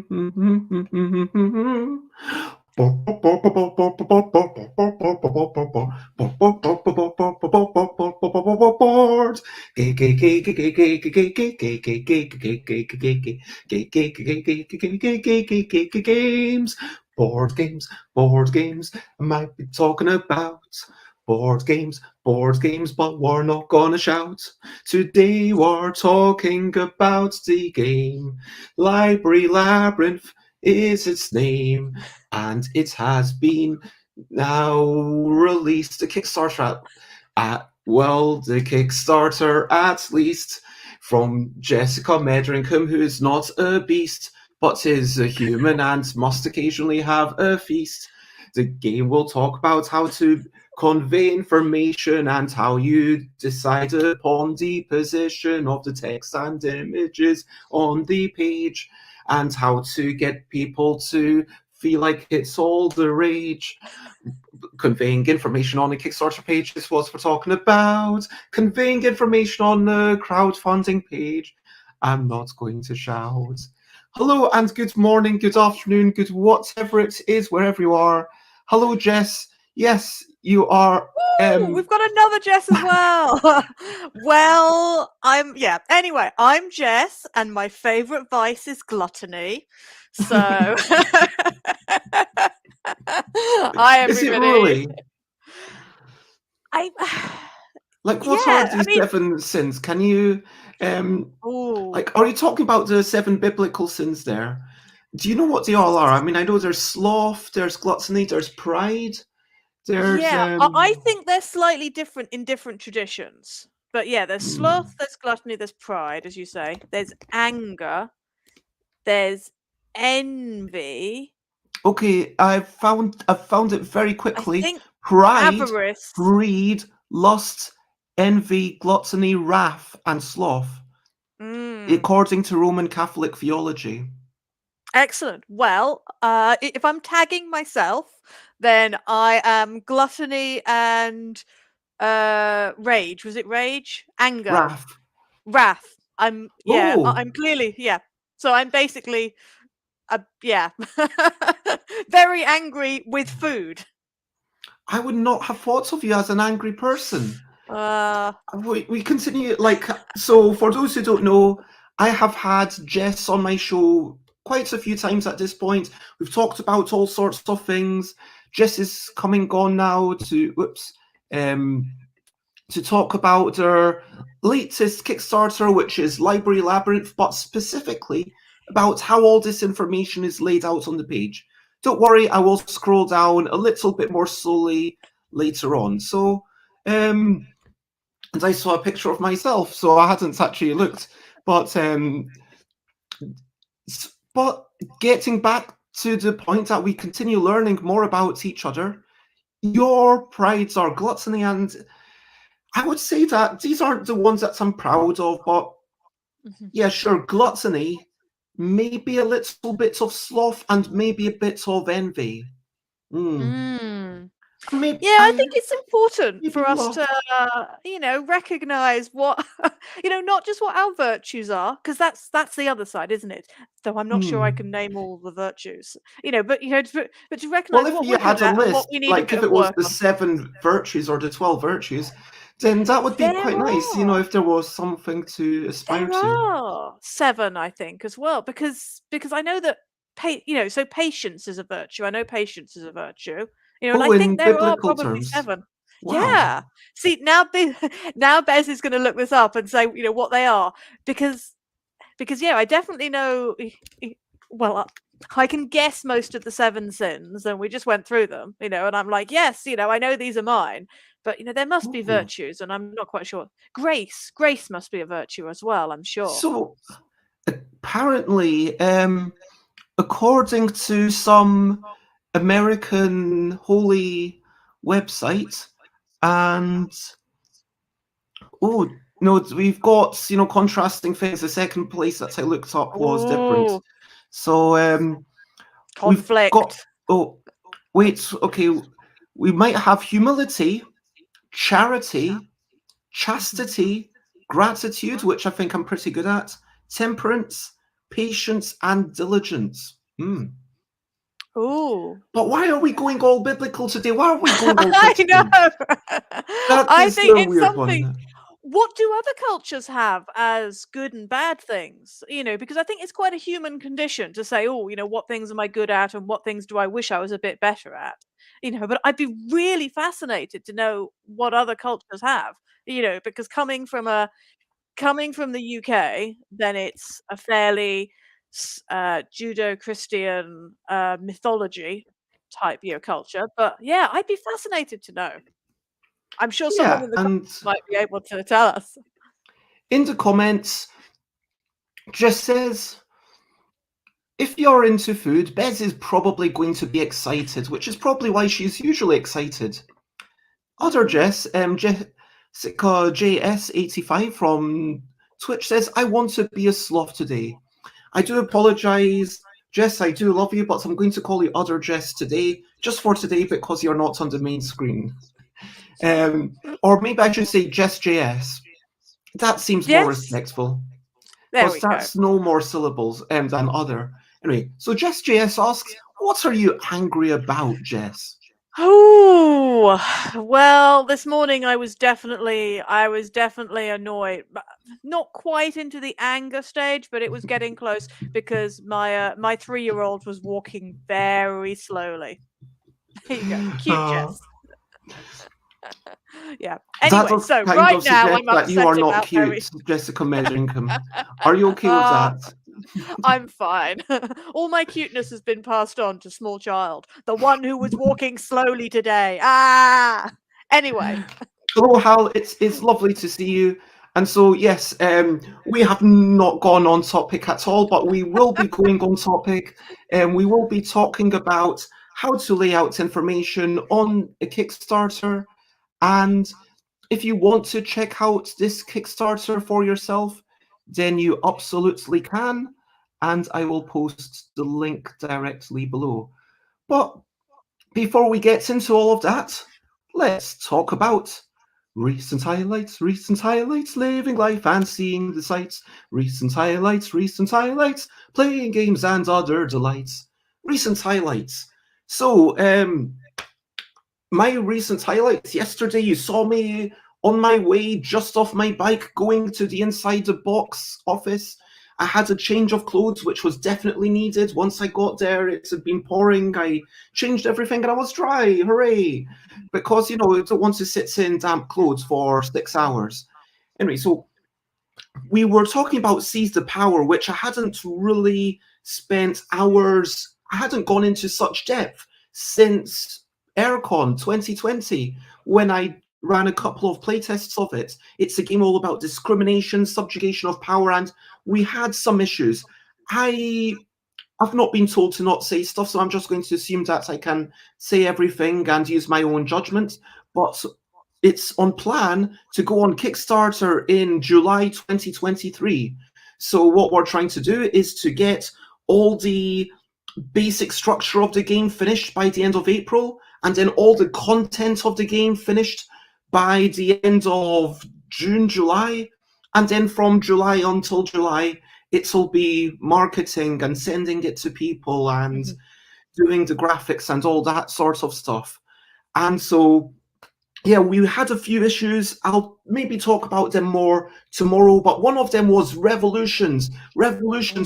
Games, board games. I might be talking about board games, but we're not gonna shout. Today we're talking about the game. Labyrinth is its name, and it has been now released a Kickstarter the Kickstarter at least, from Jessica Metheringham, who is not a beast, but is a human and must occasionally have a feast. The game will talk about how to convey information and how you decide upon the position of the text and images on the page, and how to get people to feel like it's all the rage. Conveying information on a Kickstarter page is what we're talking about. Conveying information on a crowdfunding page. I'm not going to shout. Hello and good morning, good afternoon, good whatever it is, wherever you are. Hello, Jess. Yes, you are. We've got another Jess as well. Well, Anyway, I'm Jess, and my favourite vice is gluttony. So, hi everybody. Is it really? What are these 7 sins? Can you are you talking about the 7 biblical sins there? Do you know what they all are? I mean, I know there's sloth, there's gluttony, there's pride. I think they're slightly different in different traditions. But yeah, there's sloth, there's gluttony, there's pride, as you say. There's anger, there's envy. Okay, I've found it very quickly. Pride, avarice, greed, lust, envy, gluttony, wrath, and sloth. According to Roman Catholic theology. Excellent. Well, if I'm tagging myself, then I am gluttony and rage. Was it rage? Anger. Wrath. I'm clearly, So I'm basically very angry with food. I would not have thought of you as an angry person. We continue, so for those who don't know, I have had Jess on my show quite a few times at this point. We've talked about all sorts of things. Jess is coming on now to talk about her latest Kickstarter, which is Labyrinth, but specifically about how all this information is laid out on the page. Don't worry, I will scroll down a little bit more slowly later on. So, and I saw a picture of myself, so I hadn't actually looked. But getting back to the point that we continue learning more about each other, your prides are gluttony, and I would say that these aren't the ones that I'm proud of, but yeah, sure, gluttony, maybe a little bit of sloth, and maybe a bit of envy. I think it's important for us to, recognize what, not just what our virtues are, because that's the other side, isn't it? Though I'm not sure I can name all the virtues, but to recognize what we had a list, what we need like if it was the 7 virtues or the 12 virtues, then that would be quite nice, if there was something to aspire to. There are 7, I think, as well, because I know that, so patience is a virtue. I know patience is a virtue. And I think there are probably 7. Wow. Yeah. See, now Bez is going to look this up and say, what they are, because I definitely know. Well, I can guess most of the 7 sins, and we just went through them, and I'm like, yes, I know these are mine, but there must be virtues, and I'm not quite sure. Grace must be a virtue as well, I'm sure. So apparently, according to some American holy website, and we've got contrasting things. The second place that I looked up was different. So conflict. We might have humility, charity, chastity, gratitude, which I think I'm pretty good at, temperance, patience and diligence. Ooh. But why are we going all biblical today? Why are we going all I Christian? know. That I is think the it's weird something. one. What do other cultures have as good and bad things? Because I think it's quite a human condition to say, oh, what things am I good at and what things do I wish I was a bit better at? But I'd be really fascinated to know what other cultures have, because coming from the UK, then it's a fairly Judo-Christian mythology type culture. But yeah, I'd be fascinated to know. I'm sure someone Yeah, in the and comments might be able to tell us. in the comments, Jess says, if you're into food, Bez is probably going to be excited, which is probably why she's usually excited. Other Jess, Jessica JS85 from Twitch says, I want to be a sloth today. I do apologise, Jess, I do love you, but I'm going to call you Other Jess today, just for today, because you're not on the main screen. Or maybe I should say Jess JS. That seems more respectful. Because that's no more syllables than other. Anyway, so Jess JS asks, what are you angry about, Jess? Oh, well, this morning I was definitely annoyed. Not quite into the anger stage, but it was getting close because my 3-year-old was walking very slowly. There you go. Cute Jess. Yeah. Anyway, so right now I'm that you are upset not about cute, Jessica Metheringham. Are you okay with that? I'm fine. All my cuteness has been passed on to small child, the one who was walking slowly today. Anyway. Hello, Hal. It's lovely to see you. And so, yes, we have not gone on topic at all, but we will be going on topic. We will be talking about how to lay out information on a Kickstarter. And if you want to check out this Kickstarter for yourself, then you absolutely can. And I will post the link directly below. But before we get into all of that, let's talk about recent highlights, living life and seeing the sights. Recent highlights, playing games and other delights. Recent highlights. So, my recent highlights yesterday, you saw me on my way just off my bike going to the Inside the Box office. I had a change of clothes, which was definitely needed. Once I got there, it had been pouring. I changed everything and I was dry. Hooray! Because, you don't want to sit in damp clothes for 6 hours. Anyway, so we were talking about Seize the Power, which I hadn't really spent hours, I hadn't gone into such depth since Aircon 2020, when I ran a couple of playtests of it. It's a game all about discrimination, subjugation of power, and we had some issues. I've not been told to not say stuff, so I'm just going to assume that I can say everything and use my own judgment. But it's on plan to go on Kickstarter in July 2023. So what we're trying to do is to get all the basic structure of the game finished by the end of April, and then all the content of the game finished by the end of June, July. And then from July until July, it'll be marketing and sending it to people and doing the graphics and all that sort of stuff. And so, yeah, we had a few issues. I'll maybe talk about them more tomorrow, but one of them was revolutions.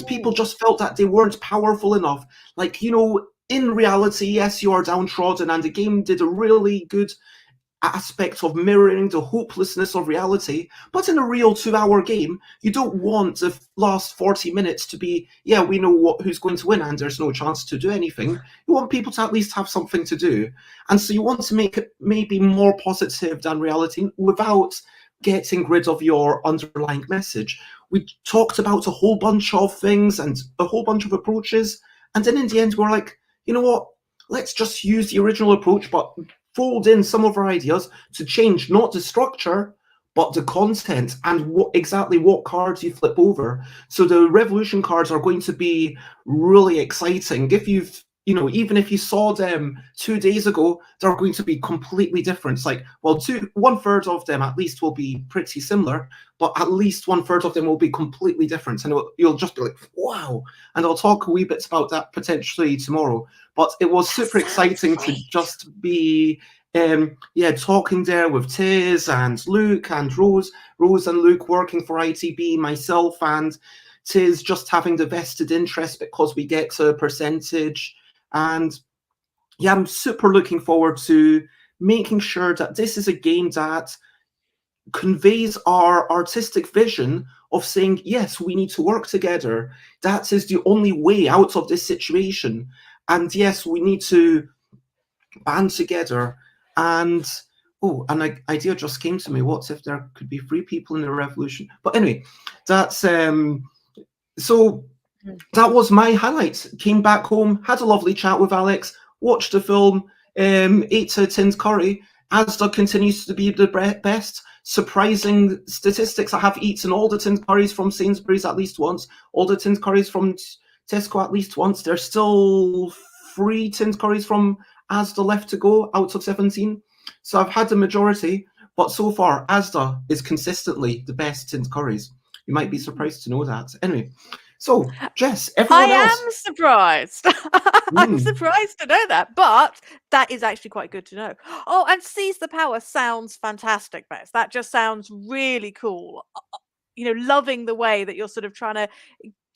People just felt that they weren't powerful enough. Like, in reality, yes, you are downtrodden, and the game did a really good aspect of mirroring the hopelessness of reality. But in a real 2-hour game, you don't want the last 40 minutes to be, yeah, we know who's going to win and there's no chance to do anything. You want people to at least have something to do. And so you want to make it maybe more positive than reality without getting rid of your underlying message. We talked about a whole bunch of things and a whole bunch of approaches. And then in the end, we're like, you know what? Let's just use the original approach, but fold in some of our ideas to change not the structure, but the content and exactly what cards you flip over. So the revolution cards are going to be really exciting. If you've even if you saw them 2 days ago, they're going to be completely different. It's like, well, 1/3 of them at least will be pretty similar, but at least 1/3 of them will be completely different. And you'll just be like, wow. And I'll talk a wee bit about that potentially tomorrow. But it was super exciting to just be talking there with Tiz and Luke and Rose and Luke working for ITB, myself and Tiz just having the vested interest because we get a percentage. And yeah, I'm super looking forward to making sure that this is a game that conveys our artistic vision of saying, yes, we need to work together. That is the only way out of this situation. And yes, we need to band together. And an idea just came to me. What if there could be 3 people in the revolution? But anyway, that's so that was my highlight. Came back home, had a lovely chat with Alex, watched the film, ate a tinned curry. Asda continues to be the best. Surprising statistics. I have eaten all the tinned curries from Sainsbury's at least once, all the tinned curries from Tesco at least once. There's still 3 tinned curries from Asda left to go out of 17. So I've had the majority, but so far Asda is consistently the best tinned curries. You might be surprised to know that. Anyway, so Jess, everyone else. I am surprised. I'm surprised to know that, but that is actually quite good to know. Oh, and Seize the Power sounds fantastic, Bess. That just sounds really cool. Loving the way that you're sort of trying to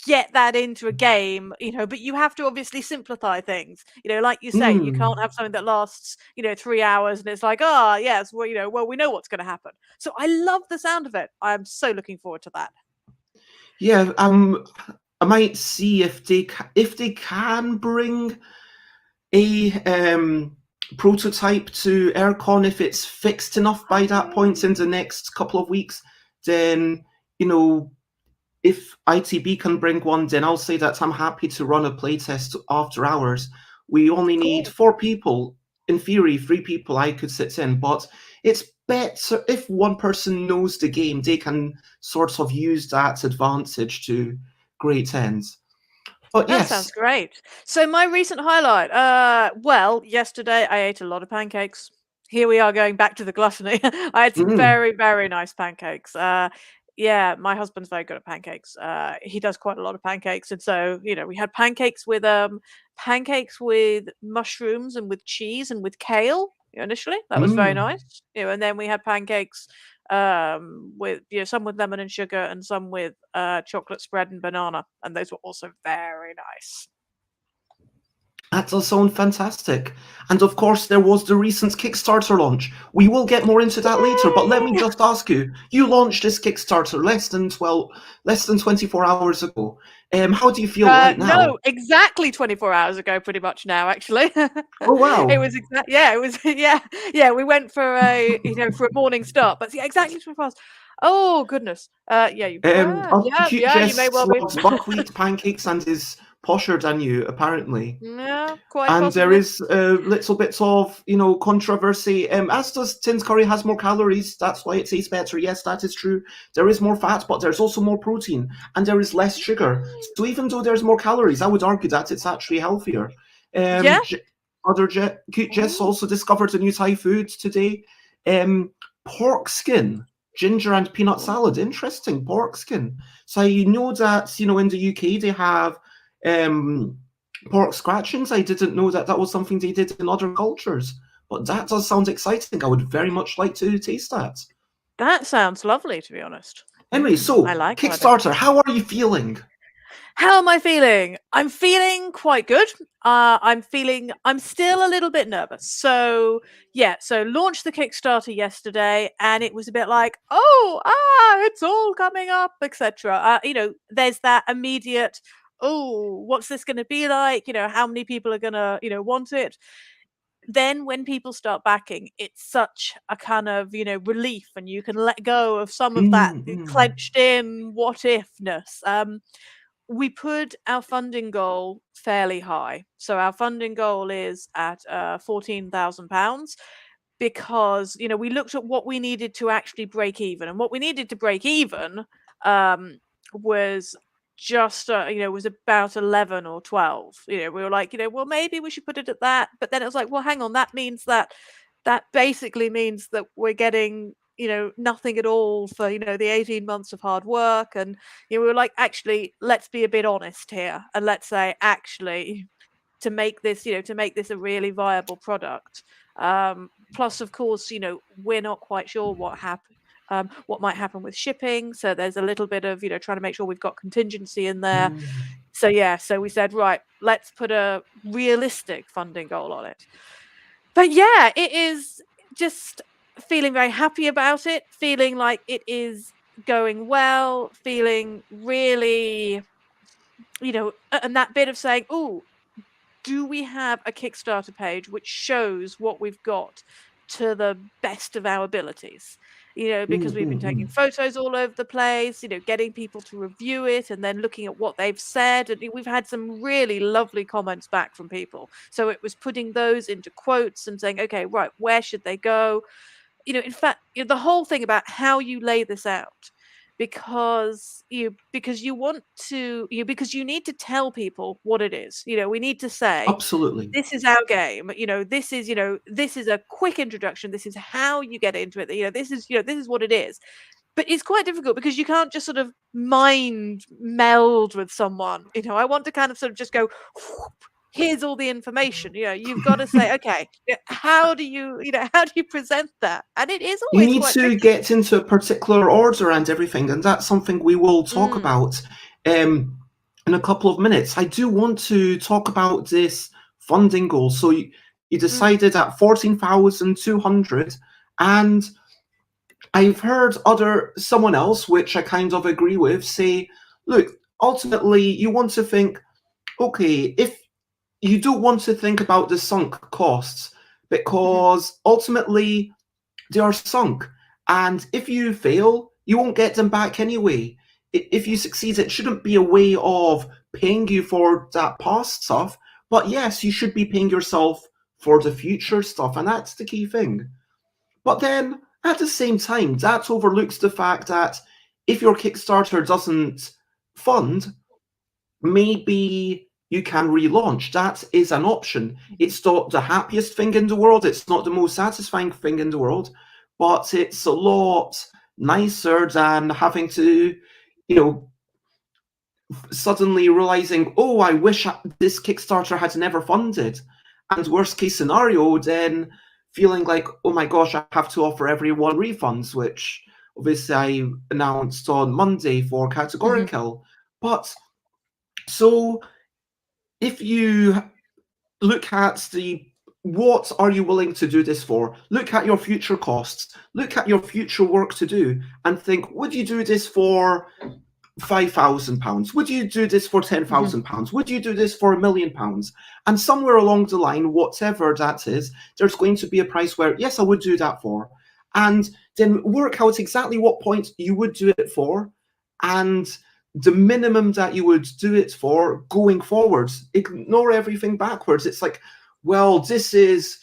get that into a game, but you have to obviously simplify things. Like you say, you can't have something that lasts, 3 hours and it's like, yes, well, we know what's going to happen. So I love the sound of it. I'm so looking forward to that. Yeah, I might see if they can bring a prototype to Aircon. If it's fixed enough by that point in the next couple of weeks, then if ITB can bring one, then I'll say that I'm happy to run a playtest after hours. We only need 4 people. In theory, 3 people I could sit in, but it's better if one person knows the game. They can sort of use that advantage to great ends. But that sounds great. So my recent highlight, yesterday I ate a lot of pancakes. Here we are going back to the gluttony. I had some very, very nice pancakes. Yeah, my husband's very good at pancakes. He does quite a lot of pancakes, and so we had pancakes with mushrooms and with cheese and with kale. Initially, that was very nice. And then we had pancakes with some with lemon and sugar and some with chocolate spread and banana, and those were also very nice. That does sound fantastic. And of course, there was the recent Kickstarter launch. We will get more into that later, but let me just ask you, you launched this Kickstarter less than 24 hours ago. How do you feel right now? No, exactly 24 hours ago, pretty much now, actually. Oh, wow. It was we went for a morning start, but yeah, exactly 24 hours. Oh, goodness. You may well be. Buckwheat pancakes and is posher than you, apparently. Yeah, quite and possibly. There is little bits of controversy. Asda's tinned curry has more calories, that's why it tastes better. Yes, that is true. There is more fat, but there's also more protein, and there is less sugar. So even though there's more calories, I would argue that it's actually healthier. Jess also discovered a new Thai food today. Pork skin, ginger and peanut salad. Interesting, pork skin. So you know that in the UK they have pork scratchings. I didn't know that was something they did in other cultures, but that does sound exciting. I would very much like to taste that. That sounds lovely, to be honest. Anyway, so I like Kickstarter, how are you feeling? How am I feeling? I'm feeling quite good. I'm still a little bit nervous. So launched the Kickstarter yesterday, and it was a bit like, it's all coming up, etc. There's that immediate, what's this going to be like? How many people are going to, want it? Then when people start backing, it's such a kind of, relief, and you can let go of some of that clenched in what ifness. We put our funding goal fairly high. So our funding goal is at £14,000 because, we looked at what we needed to actually break even. And what we needed to break even was just was about 11 or 12. We were like, well, maybe we should put it at that. But then it was like, well, hang on, that means that basically means that we're getting nothing at all for the 18 months of hard work. And we were like, actually, let's be a bit honest here, and let's say, actually, to make this a really viable product, plus of course we're not quite sure what might happen with shipping, so there's a little bit of trying to make sure we've got contingency in there. So we said, right, let's put a realistic funding goal on it. But yeah, it is just feeling very happy about it, feeling like it is going well, feeling really, and that bit of saying, oh, do we have a Kickstarter page which shows what we've got to the best of our abilities? Because we've been taking photos all over the place, getting people to review it and then looking at what they've said. And we've had some really lovely comments back from people. So it was putting those into quotes and saying, okay, right, where should they go? In fact, the whole thing about how you lay this out, because you want to, because you need to tell people what it is. We need to say, absolutely, this is our game. This is a quick introduction. This is how you get into it. This is what it is. But it's quite difficult because you can't just sort of mind meld with someone. I want to kind of sort of just go, whoop, here's all the information. You've got to say, okay, how do you present that? And it is always you need quite to tricky. get into a particular order and everything, and that's something we will talk about in a couple of minutes. I do want to talk about this funding goal. So you decided at 14,200, and I've heard someone else, which I kind of agree with, say, look, ultimately you want to think, okay, if you don't want to think about the sunk costs, because ultimately they are sunk, and if you fail, you won't get them back anyway. If you succeed, it shouldn't be a way of paying you for that past stuff, but yes, you should be paying yourself for the future stuff, and that's the key thing. But then, at the same time, that overlooks the fact that if your Kickstarter doesn't fund, maybe you can relaunch. That is an option. It's not the happiest thing in the world, it's not the most satisfying thing in the world, but it's a lot nicer than having to, suddenly realizing, oh, I wish this Kickstarter had never funded. And worst case scenario, then feeling like, oh my gosh, I have to offer everyone refunds, which obviously I announced on Monday for Categorical. But so if you look at what are you willing to do this for? Look at your future costs. Look at your future work to do and think, would you do this for £5,000? Would you do this for £10,000? Would you do this for £1 million? And somewhere along the line, whatever that is, there's going to be a price where, yes, I would do that for. And then work out exactly what point you would do it for and the minimum that you would do it for going forwards. Ignore everything backwards. It's like, well, this is,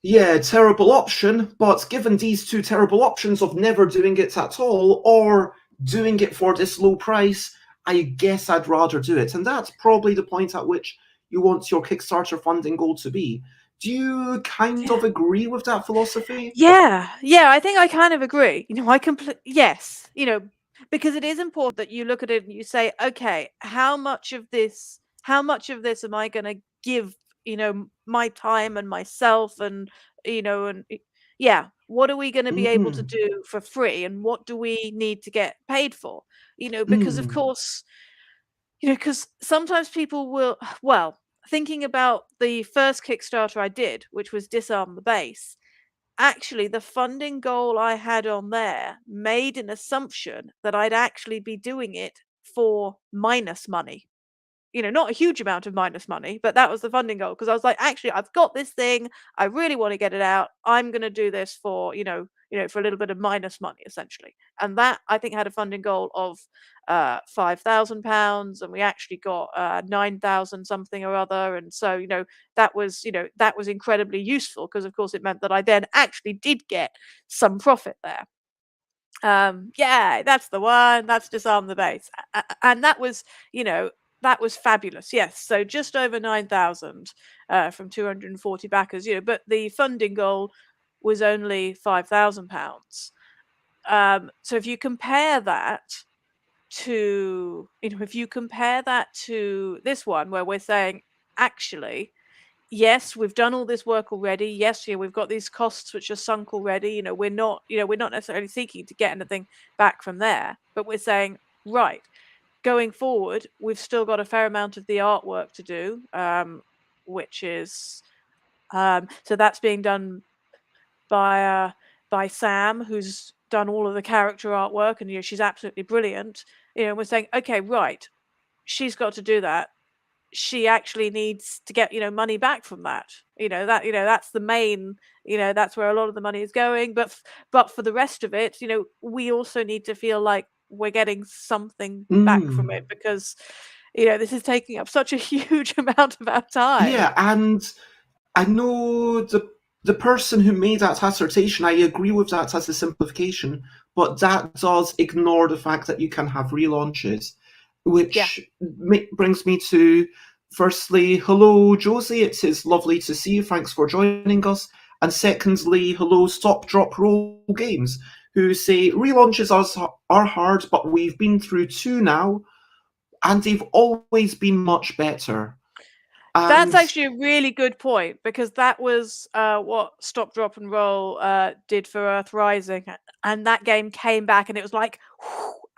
a terrible option, but given these two terrible options of never doing it at all or doing it for this low price, I guess I'd rather do it. And that's probably the point at which you want your Kickstarter funding goal to be. Do you kind of agree with that philosophy? Yeah, I think I kind of agree. Yes, because it is important that you look at it and you say, okay, how much of this am I going to give, my time and myself and, what are we going to be able to do for free and what do we need to get paid for? Because of course, because sometimes people will, well, thinking about the first Kickstarter I did, which was Disarm the Base, actually the funding goal I had on there made an assumption that I'd actually be doing it for minus money. Not a huge amount of minus money, but that was the funding goal because I was like, actually, I've got this thing. I really want to get it out. I'm going to do this for, for a little bit of minus money, essentially. And that I think had a funding goal of £5,000, and we actually got 9,000 something or other. And so, that was incredibly useful because, of course, it meant that I then actually did get some profit there. Yeah, that's the one. That's Disarm the Base. And that was, that was fabulous. Yes. So just over 9,000 from 240 backers, but the funding goal was only £5,000. So if you compare that to, this one where we're saying, actually, yes, we've done all this work already. Yes, we've got these costs which are sunk already. We're not necessarily seeking to get anything back from there, but we're saying, right, going forward, we've still got a fair amount of the artwork to do, which is so that's being done by Sam, who's done all of the character artwork, and she's absolutely brilliant. We're saying, okay, right, she's got to do that. She actually needs to get money back from that. That's the main. That's where a lot of the money is going. But for the rest of it, we also need to feel like we're getting something back from it, because this is taking up such a huge amount of our time. Yeah, and I know the person who made that dissertation, I agree with that as a simplification, but that does ignore the fact that you can have relaunches, which brings me to, firstly, hello, Josie. It is lovely to see you. Thanks for joining us. And secondly, hello, Stop, Drop, Roll Games, who say relaunches are hard, but we've been through 2 now, and they've always been much better. That's actually a really good point, because that was what Stop, Drop and Roll did for Earth Rising, and that game came back and it was like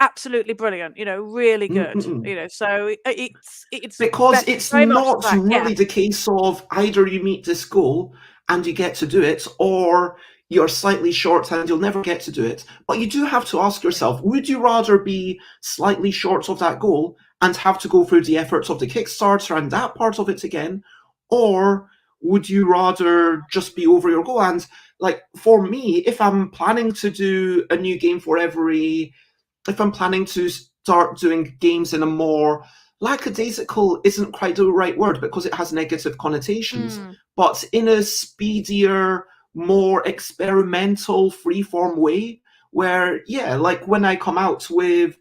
absolutely brilliant, really good. So it's because it's not really the case of either you meet this goal and you get to do it, or you're slightly short and you'll never get to do it. But you do have to ask yourself, would you rather be slightly short of that goal and have to go through the efforts of the Kickstarter and that part of it again, or would you rather just be over your goal? And like for me, if I'm planning to do a new game if I'm planning to start doing games in a more lackadaisical isn't quite the right word because it has negative connotations, but in a speedier, more experimental, freeform way, where, like when I come out with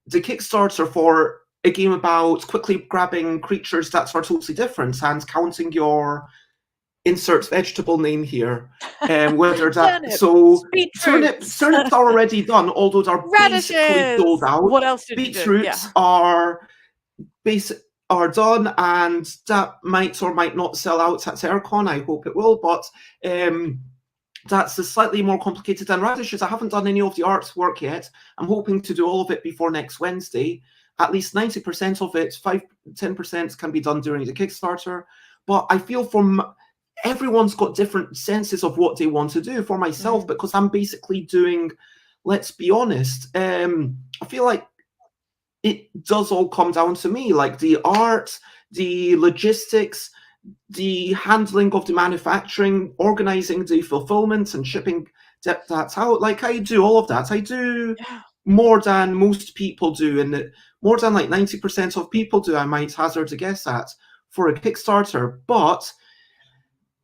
the Kickstarter for a game about quickly grabbing creatures that are totally different and counting your insert vegetable name here, whether that turnips are already done, although they're basically sold out. What else did Beetroots are done, and that might or might not sell out at Aircon. I hope it will, but that's a slightly more complicated than radishes. I haven't done any of the artwork yet. I'm hoping to do all of it before next Wednesday. At least 90% of it, 10% can be done during the Kickstarter. But I feel everyone's got different senses of what they want to do. For myself, because I'm basically doing, let's be honest, I feel like it does all come down to me, like the art, the logistics, the handling of the manufacturing, organizing the fulfillment and shipping that out. Like I do all of that. I do more than most people do, and more than like 90% of people do, I might hazard a guess at, for a Kickstarter. But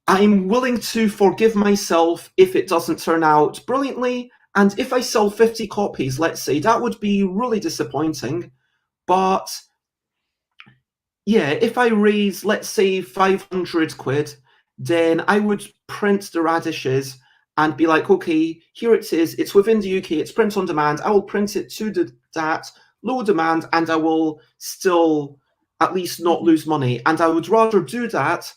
I'm willing to forgive myself if it doesn't turn out brilliantly. And if I sell 50 copies, let's say, that would be really disappointing. But yeah, if I raise, let's say, 500 quid, then I would print the radishes and be like, okay, here it is. It's within the UK. It's print on demand. I will print it to that low demand, and I will still at least not lose money. And I would rather do that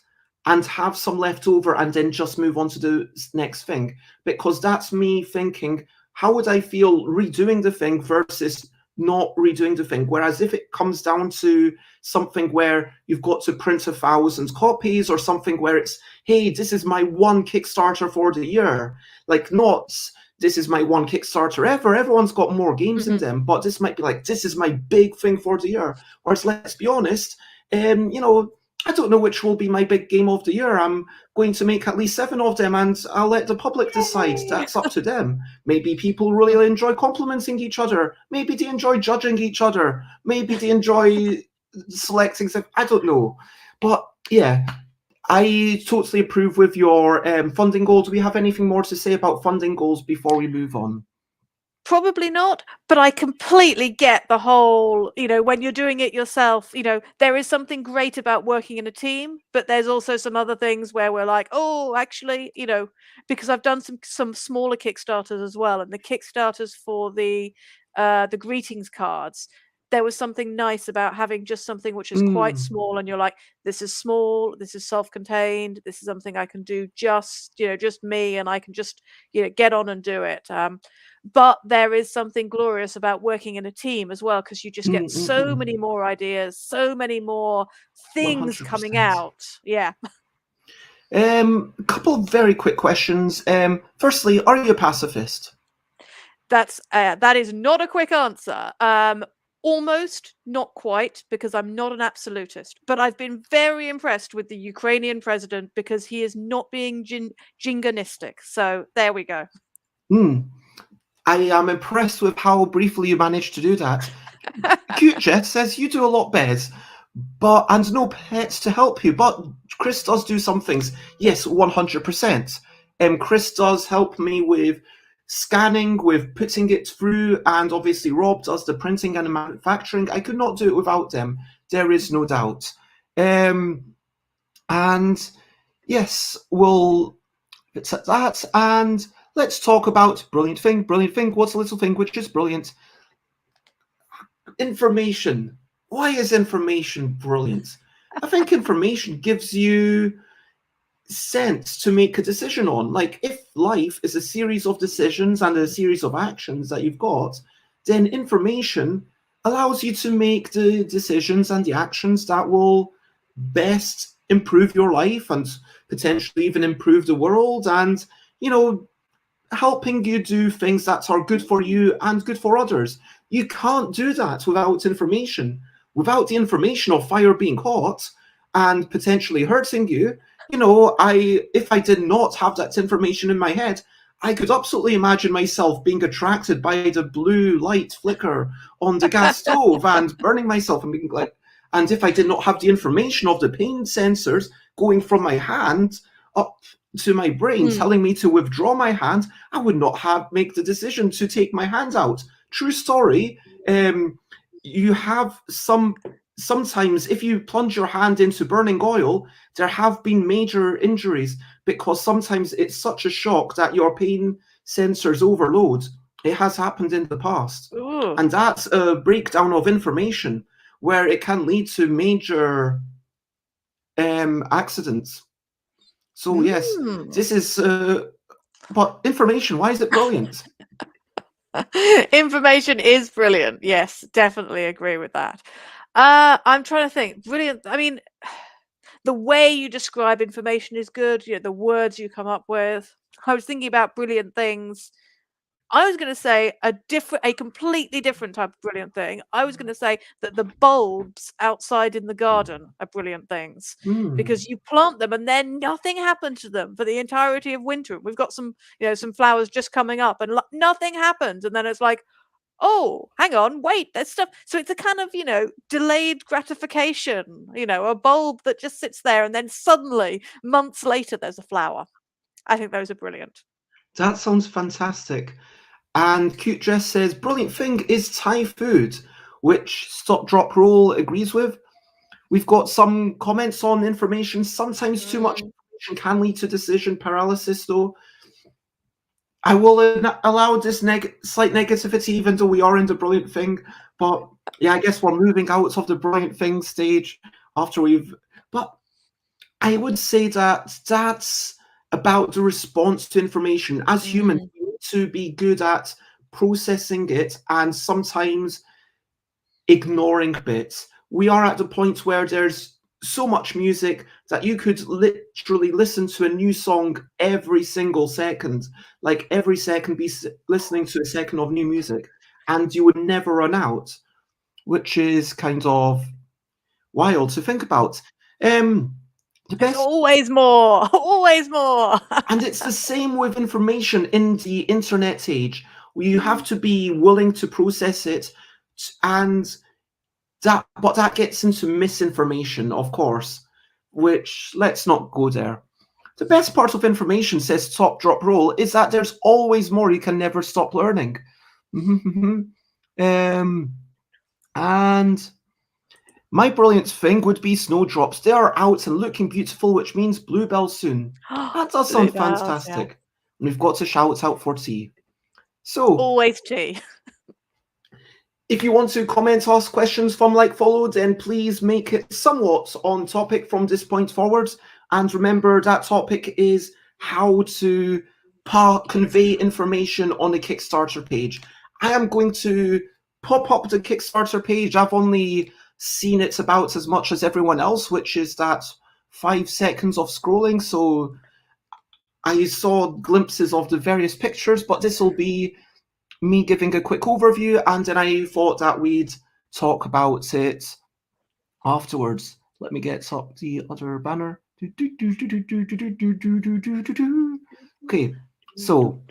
and have some left over and then just move on to the next thing. Because that's me thinking, how would I feel redoing the thing versus not redoing the thing? Whereas if it comes down to something where you've got to print 1,000 copies, or something where it's, hey, this is my one Kickstarter for the year, like not this is my one Kickstarter ever. Everyone's got more games in them, but this might be like, this is my big thing for the year. Whereas, let's be honest, I don't know which will be my big game of the year. I'm going to make at least 7 of them, and I'll let the public decide. That's up to them. Maybe people really enjoy complimenting each other. Maybe they enjoy judging each other. Maybe they enjoy selecting stuff. I don't know. But yeah, I totally approve with your funding goals. Do we have anything more to say about funding goals before we move on? Probably not, but I completely get the whole, when you're doing it yourself, there is something great about working in a team, but there's also some other things where we're like, oh, actually, because I've done some smaller Kickstarters as well, and the Kickstarters for the greetings cards, there was something nice about having just something which is quite small, and you're like, this is small, this is self-contained, this is something I can do just me, and I can just, get on and do it. But there is something glorious about working in a team as well, because you just get so many more ideas, so many more things 100%. coming out. Yeah. A couple of very quick questions. Firstly, are you a pacifist? That is not a quick answer. Almost, not quite, because I'm not an absolutist. But I've been very impressed with the Ukrainian president because he is not being jingoistic. So there we go. I am impressed with how briefly you managed to do that. Cute Jess says you do a lot, Bez, and no pets to help you. But Chris does do some things. Yes, 100%. Chris does help me with scanning, with putting it through, and obviously Rob does the printing and the manufacturing. I could not do it without them. There is no doubt. And yes, we'll it's at that, and let's talk about brilliant thing. Brilliant thing. What's a little thing which is brilliant? Information. Why is information brilliant? I think information gives you sense to make a decision on. Like, if life is a series of decisions and a series of actions that you've got, then information allows you to make the decisions and the actions that will best improve your life and potentially even improve the world, and helping you do things that are good for you and good for others. You can't do that without information. Without the information of fire being hot and potentially hurting you, if I did not have that information in my head, I could absolutely imagine myself being attracted by the blue light flicker on the gas stove and burning myself and being like, and if I did not have the information of the pain sensors going from my hand up to my brain telling me to withdraw my hand, I would not make the decision to take my hand out. True story. You have sometimes if you plunge your hand into burning oil, there have been major injuries because sometimes it's such a shock that your pain sensors overload. It has happened in the past. Ooh. And that's a breakdown of information where it can lead to major accidents. So yes, this is but information, why is it brilliant? Information is brilliant. Yes, definitely agree with that. I'm trying to think. Brilliant. I mean, the way you describe information is good. The words you come up with. I was thinking about brilliant things. I was going to say a completely different type of brilliant thing. I was going to say that the bulbs outside in the garden are brilliant things because you plant them and then nothing happens to them for the entirety of winter. We've got some flowers just coming up and nothing happens, and then it's like, oh, hang on, wait, there's stuff. So it's a kind of delayed gratification. A bulb that just sits there and then suddenly months later there's a flower. I think those are brilliant. That sounds fantastic. And Cute Jess says, brilliant thing is Thai food, which Stop Drop Roll agrees with. We've got some comments on information. Sometimes too much information can lead to decision paralysis, though. I will allow this slight negativity, even though we are in the brilliant thing. But yeah, I guess we're moving out of the brilliant thing stage after But I would say that that's about the response to information. As humans, we need to be good at processing it and sometimes ignoring bits. We are at the point where there's so much music that you could literally listen to a new song every single second. Like every second be listening to a second of new music, and you would never run out, which is kind of wild to think about. There's always more, always more. And it's the same with information in the internet age. You have to be willing to process it, but that gets into misinformation, of course, which let's not go there. The best part of information, says Top Drop Roll, is that there's always more. You can never stop learning. And my brilliant thing would be snowdrops. They are out and looking beautiful, which means bluebells soon. That does sound fantastic. Yeah. And we've got to shout out for tea. So always tea. If you want to comment, ask questions from Like Follow, then please make it somewhat on topic from this point forwards. And remember, that topic is how to convey information on the Kickstarter page. I am going to pop up the Kickstarter page. I've only seen it about as much as everyone else, which is that 5 seconds of scrolling. So I saw glimpses of the various pictures, but this will be me giving a quick overview, and then I thought that we'd talk about it afterwards. Let me get up the other banner. Okay, so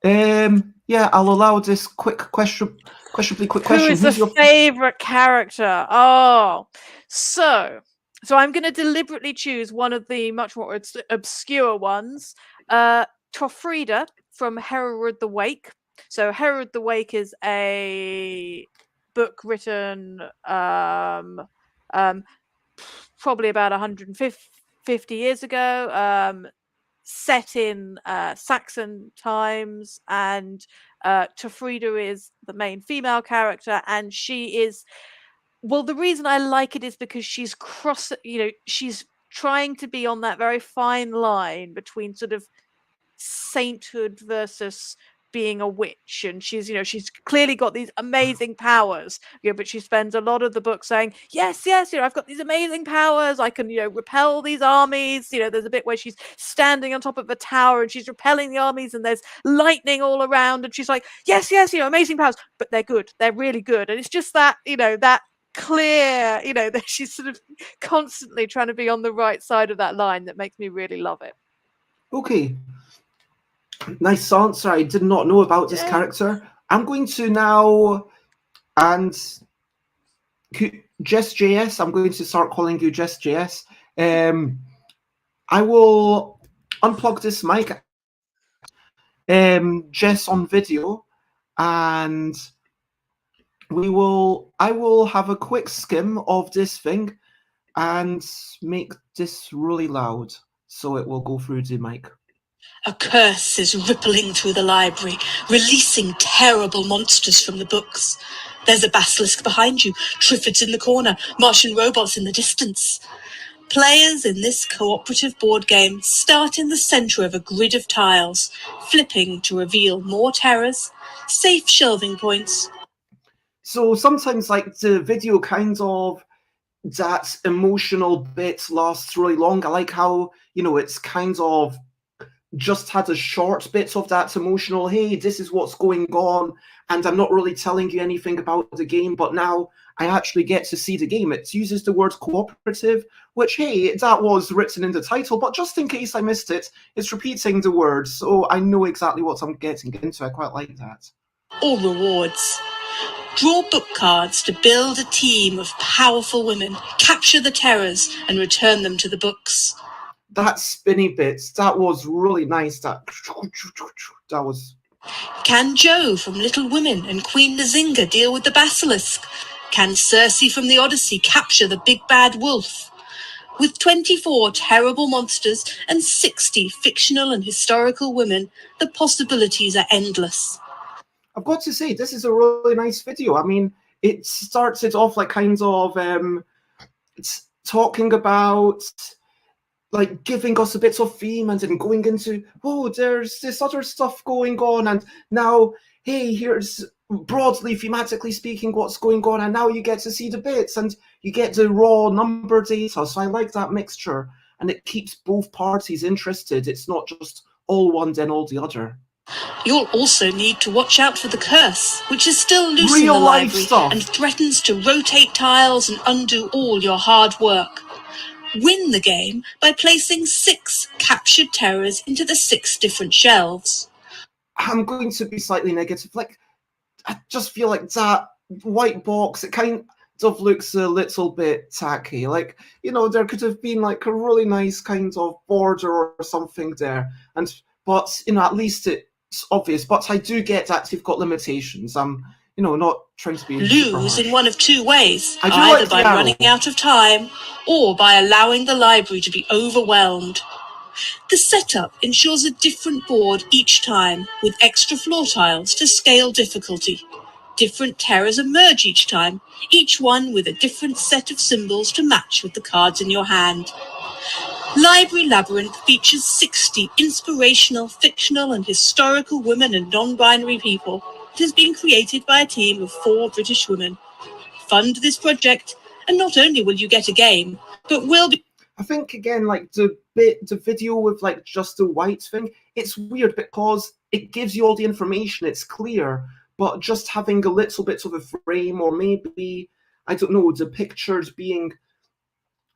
yeah, I'll allow this quick question. Who is your favorite character? Oh, so I'm going to deliberately choose one of the much more obscure ones. Tofrida from Herod the Wake. So Herod the Wake is a book written probably about 150 years ago, set in Saxon times, and Tofrida is the main female character, and she is, well, the reason I like it is because she's she's trying to be on that very fine line between sort of sainthood versus being a witch, and she's clearly got these amazing powers, but she spends a lot of the book saying, yes, I've got these amazing powers, I can repel these armies. There's a bit where she's standing on top of a tower and she's repelling the armies, and there's lightning all around, and she's like, yes, amazing powers, but they're really good. And it's just that that clear, that she's sort of constantly trying to be on the right side of that line that makes me really love it. Okay, nice answer. I did not know about this character. I'm going to now, and Jess JS, I'm going to start calling you Jess JS. I will unplug this mic, Jess on video, and I will have a quick skim of this thing and make this really loud so it will go through the mic. A curse is rippling through the library, releasing terrible monsters from the books. There's a basilisk behind you, Triffids in the corner, Martian robots in the distance. Players in this cooperative board game start in the center of a grid of tiles, flipping to reveal more terrors, safe shelving points. So sometimes, like, the video kind of, that emotional bit lasts really long. I like how, it's kind of just had a short bit of that emotional, hey, this is what's going on, and I'm not really telling you anything about the game, but now I actually get to see the game. It uses the word cooperative, which, hey, that was written in the title, but just in case I missed it, it's repeating the words, so I know exactly what I'm getting into. I quite like that. All rewards. Draw book cards to build a team of powerful women, capture the terrors, and return them to the books. That spinny bit, that was really nice. That was... Can Jo from Little Women and Queen Nzinga deal with the basilisk? Can Circe from the Odyssey capture the big bad wolf? With 24 terrible monsters and 60 fictional and historical women, the possibilities are endless. I've got to say, this is a really nice video. I mean, it starts it off like kind of it's talking about, like, giving us a bit of theme, and then going into, oh, there's this other stuff going on, and now, hey, here's broadly thematically speaking what's going on, and now you get to see the bits and you get the raw number data. So I like that mixture, and it keeps both parties interested. It's not just all one then all the other. You'll also need to watch out for the curse, which is still loose in the library and threatens to rotate tiles and undo all your hard work. Win the game by placing 6 captured terrors into the 6 different shelves. I'm going to be slightly negative. Like, I just feel like that white box, it kind of looks a little bit tacky. Like, there could have been like a really nice kind of border or something there. But at least obvious, but I do get that you've got limitations. I'm, not trying to be lose in one of two ways, I do either like by the arrow. running out of time or by allowing the library to be overwhelmed. The setup ensures a different board each time, with extra floor tiles to scale difficulty. Different terrors emerge each time, each one with a different set of symbols to match with the cards in your hand. Library Labyrinth features 60 inspirational, fictional and historical women and non-binary people. It has been created by a team of 4 British women. Fund this project, and not only will you get a game, but will be... I think, again, like, the video with, like, just the white thing, it's weird because it gives you all the information, it's clear, but just having a little bit of a frame, or maybe, I don't know, the pictures being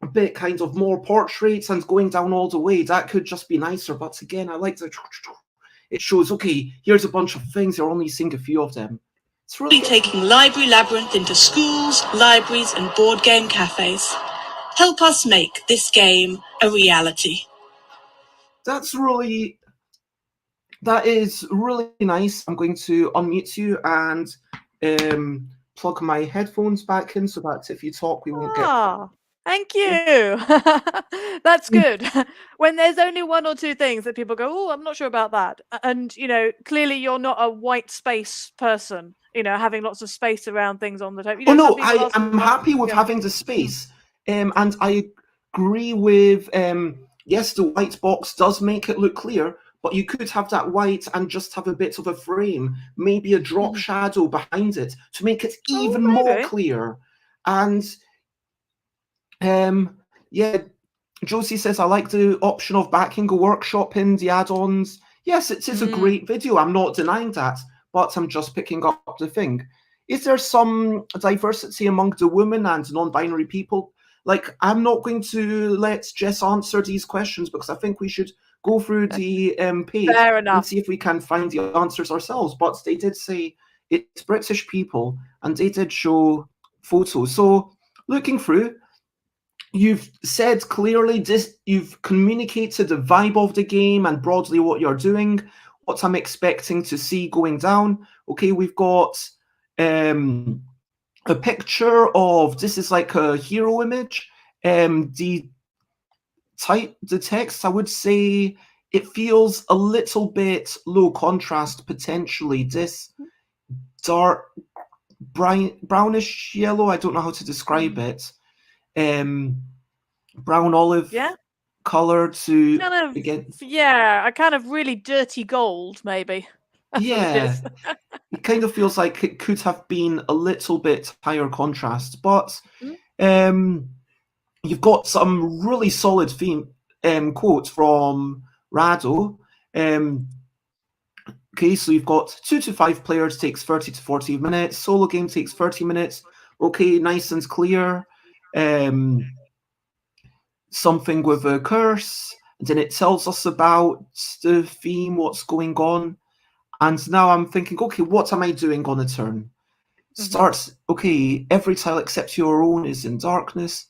a bit kind of more portraits and going down all the way, that could just be nicer. But again, I like it shows, okay, here's a bunch of things, you're only seeing a few of them. It's really taking Library Labyrinth into schools, libraries and board game cafes. Help us make this game a reality. That is really nice. I'm going to unmute you and plug my headphones back in so that if you talk, we won't get... Thank you. That's good. When there's only 1 or 2 things that people go, oh, I'm not sure about that. And, clearly you're not a white space person, having lots of space around things on the table. No, I'm happy with having the space. And I agree with, yes, the white box does make it look clear, but you could have that white and just have a bit of a frame, maybe a drop shadow behind it to make it even more clear. And... yeah, Josie says, I like the option of backing a workshop in the add-ons. Yes, it is a great video. I'm not denying that, but I'm just picking up the thing. Is there some diversity among the women and non-binary people? Like, I'm not going to let Jess answer these questions because I think we should go through the page and see if we can find the answers ourselves. But they did say it's British people and they did show photos. So looking through, you've said clearly you've communicated the vibe of the game and broadly what you're doing, what I'm expecting to see going down. Okay, we've got a picture of, this is like a hero image. The text, I would say it feels a little bit low contrast potentially. This dark brownish yellow, I don't know how to describe it. Brown olive color to kind of, again, a kind of really dirty gold, maybe. It kind of feels like it could have been a little bit higher contrast, but you've got some really solid theme quotes from Rado. Okay, so you've got 2 to 5 players takes 30 to 40 minutes. Solo game takes 30 minutes. Okay, nice and clear. Something with a curse, and then it tells us about the theme, what's going on. And now I'm thinking, okay, what am I doing on a turn? Starts, okay, every tile except your own is in darkness.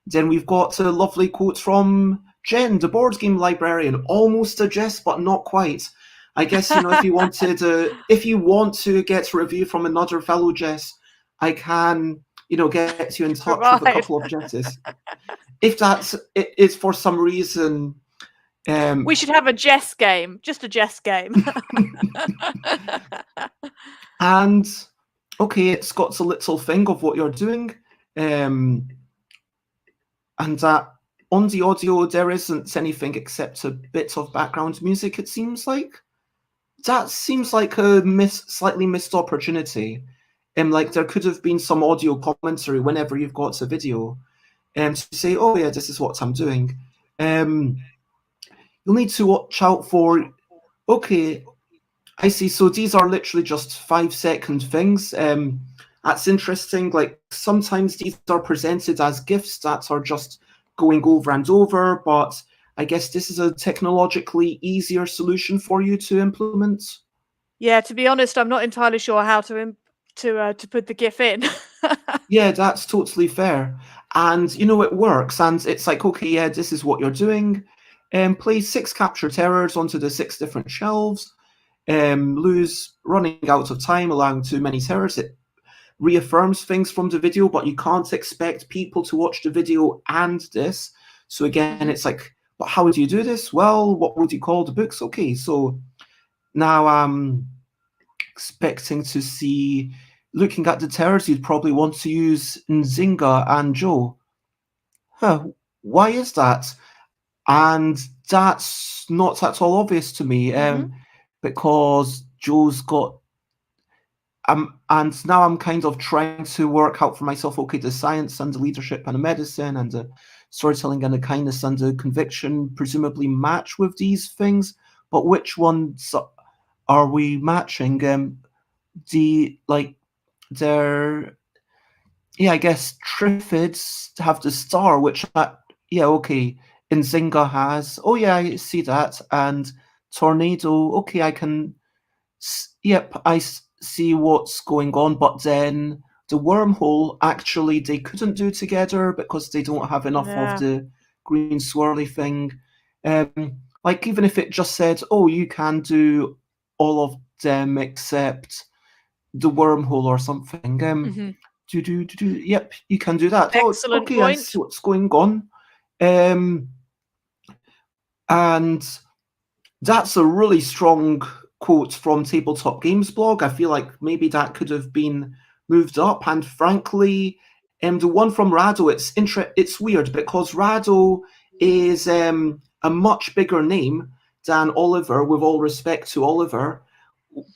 Then we've got a lovely quote from Jen, the board game librarian, almost a Jess, but not quite. I guess, if you wanted, if you want to get a review from another fellow Jess, I can, get you in touch with a couple of Jesses. If that's it is for some reason, we should have a Jess game, just a Jess game. And okay, it's got a little thing of what you're doing, and that on the audio there isn't anything except a bit of background music. It seems like that seems like a slightly missed opportunity. Like there could have been some audio commentary whenever you've got a video. To say, oh yeah, this is what I'm doing. You'll need to watch out for, okay, I see, so these are literally just 5-second things. That's interesting, like sometimes these are presented as gifts that are just going over and over, but I guess this is a technologically easier solution for you to implement. Yeah, to be honest, I'm not entirely sure how to put the GIF in. Yeah, that's totally fair. And, it works. And it's like, okay, yeah, this is what you're doing. Place 6 capture terrors onto the 6 different shelves. lose running out of time, allowing too many terrors. It reaffirms things from the video, but you can't expect people to watch the video and this. So again, it's like, but how do you do this? Well, what would you call the books? Okay, so now I'm expecting to see, looking at the terrors, you'd probably want to use Nzinga and Joe. Why is that? And that's not at all obvious to me, because Joe's got and now I'm kind of trying to work out for myself, okay, the science and the leadership and the medicine and the storytelling and the kindness and the conviction presumably match with these things, but which ones are we matching? I guess Triffids have the star, which Nzinga has. Oh yeah, I see that. And Tornado, okay, I can. Yep, I see what's going on, but then the wormhole, actually, they couldn't do together because they don't have enough of the green swirly thing. Like, even if it just said, oh, you can do all of them except the wormhole or something. Yep, you can do that. Excellent okay, point. I see what's going on. And that's a really strong quote from Tabletop Games blog. I feel like maybe that could have been moved up. And frankly, the one from Rado, it's weird because Rado is a much bigger name than Oliver, with all respect to Oliver.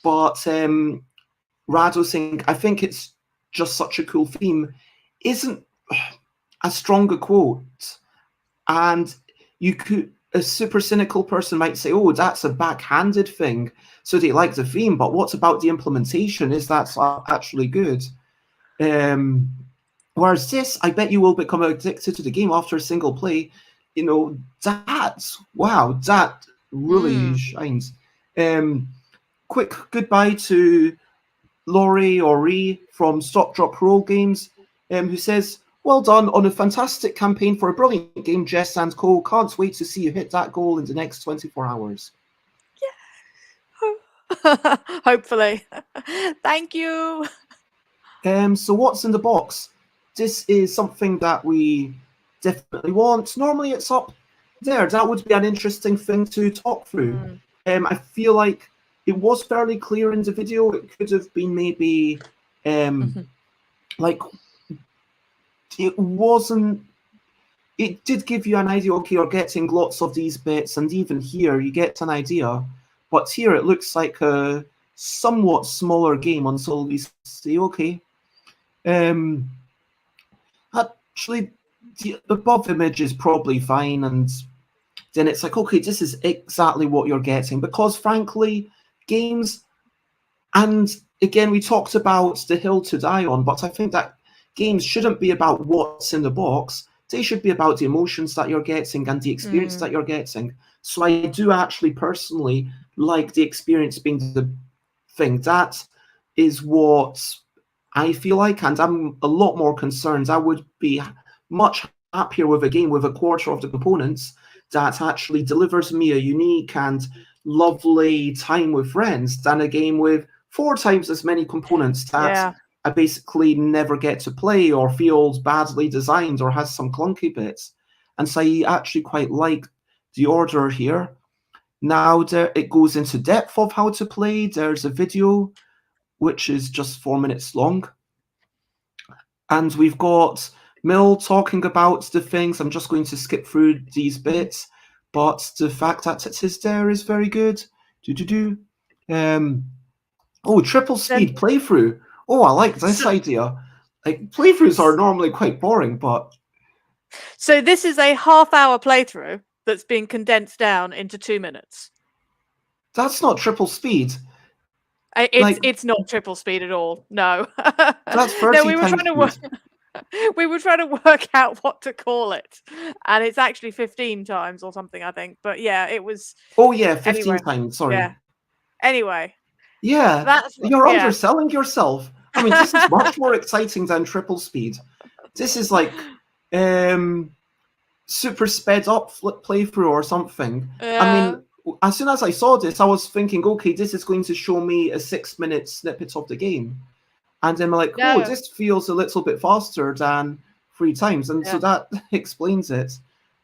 But Rado saying, I think it's just such a cool theme, isn't a stronger quote. And you could, a super cynical person might say, oh, that's a backhanded thing. So they like the theme, but what about the implementation? Is that actually good? Whereas this, I bet you will become addicted to the game after a single play. You know, that really shines. Quick goodbye to Laurie or Ree from Stop Drop Roll Games, who says, well done on a fantastic campaign for a brilliant game, Jess and Co. Can't wait to see you hit that goal in the next 24 hours. Yeah. Hopefully. Thank you. So what's in the box? This is something that we definitely want. Normally it's up there. That would be an interesting thing to talk through. I feel like it was fairly clear in the video. It could have been maybe like, it wasn't, it did give you an idea, okay, you're getting lots of these bits, and even here you get an idea, but here it looks like a somewhat smaller game until we say, okay, actually the above image is probably fine, and then it's like, okay, this is exactly what you're getting, because frankly, games, and again, we talked about the hill to die on, but I think that games shouldn't be about what's in the box. They should be about the emotions that you're getting and the experience that you're getting. So I do actually personally like the experience being the thing. That is what I feel like, and I'm a lot more concerned. I would be much happier with a game with a quarter of the components that actually delivers me a unique and lovely time with friends than a game with 4 times as many components that I basically never get to play or feels badly designed or has some clunky bits. And so I actually quite like the order here. Now it goes into depth of how to play. There's a video which is just 4 minutes long. And we've got Mill talking about the things. I'm just going to skip through these bits, but the fact that it is there is very good. Triple speed playthrough. Oh, I like this idea. Like, playthroughs are normally quite boring, but... So this is a half-hour playthrough that's being condensed down into 2 minutes. That's not triple speed. It's not triple speed at all. No. That's 30 we were times trying to we were trying to work out what to call it, and it's actually 15 times or something, I think. But yeah, it was. Oh yeah, 15 times. Sorry. Yeah. Anyway. Yeah, you're underselling yourself. I mean, this is much more exciting than triple speed. This is like super sped up playthrough or something. I mean, as soon as I saw this, I was thinking, okay, this is going to show me a 6-minute snippet of the game. And then I'm like, oh, this feels a little bit faster than 3 times. And so that explains it.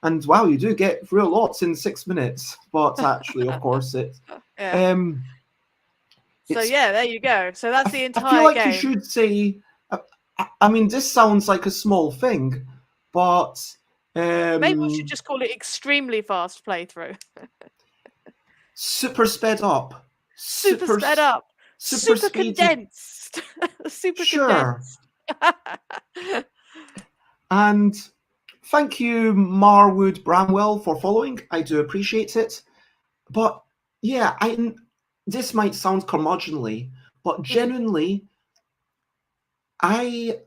And wow, you do get through a lot in 6 minutes. But actually, of course, it... So yeah, there you go. So that's the entire game. I feel like you should say... I mean, this sounds like a small thing, but... maybe we should just call it extremely fast playthrough. Super sped up. Super sped up. Super condensed. Super condensed. And thank you, Marwood Bramwell, for following. I do appreciate it. But yeah, this might sound curmudgeonly, but genuinely, I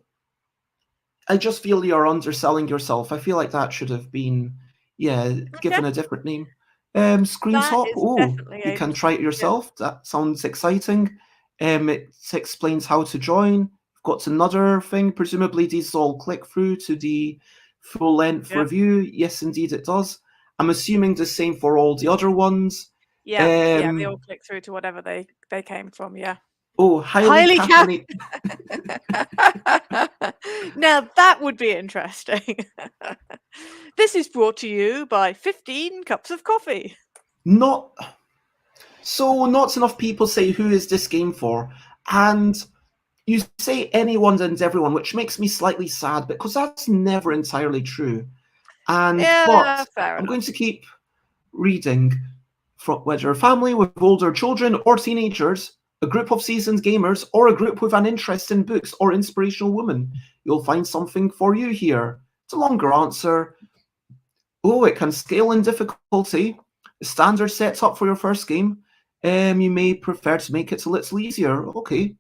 just feel you're underselling yourself. I feel like that should have been, given a different name. Screen top. Oh, you can try it yourself. That sounds exciting. It explains how to join. We've got another thing. Presumably these all click through to the full-length review. Yes, indeed it does. I'm assuming the same for all the other ones. Yeah, they all click through to whatever they came from, Oh, highly caffeinated. Now that would be interesting. This is brought to you by 15 cups of coffee. Not enough people say, who is this game for? And you say anyone and everyone, which makes me slightly sad because that's never entirely true. And but I'm going to keep reading. From whether a family with older children or teenagers, a group of seasoned gamers, or a group with an interest in books or inspirational women, you'll find something for you here. It's a longer answer. Oh, it can scale in difficulty. The standard sets up for your first game. You may prefer to make it a little easier. Okay.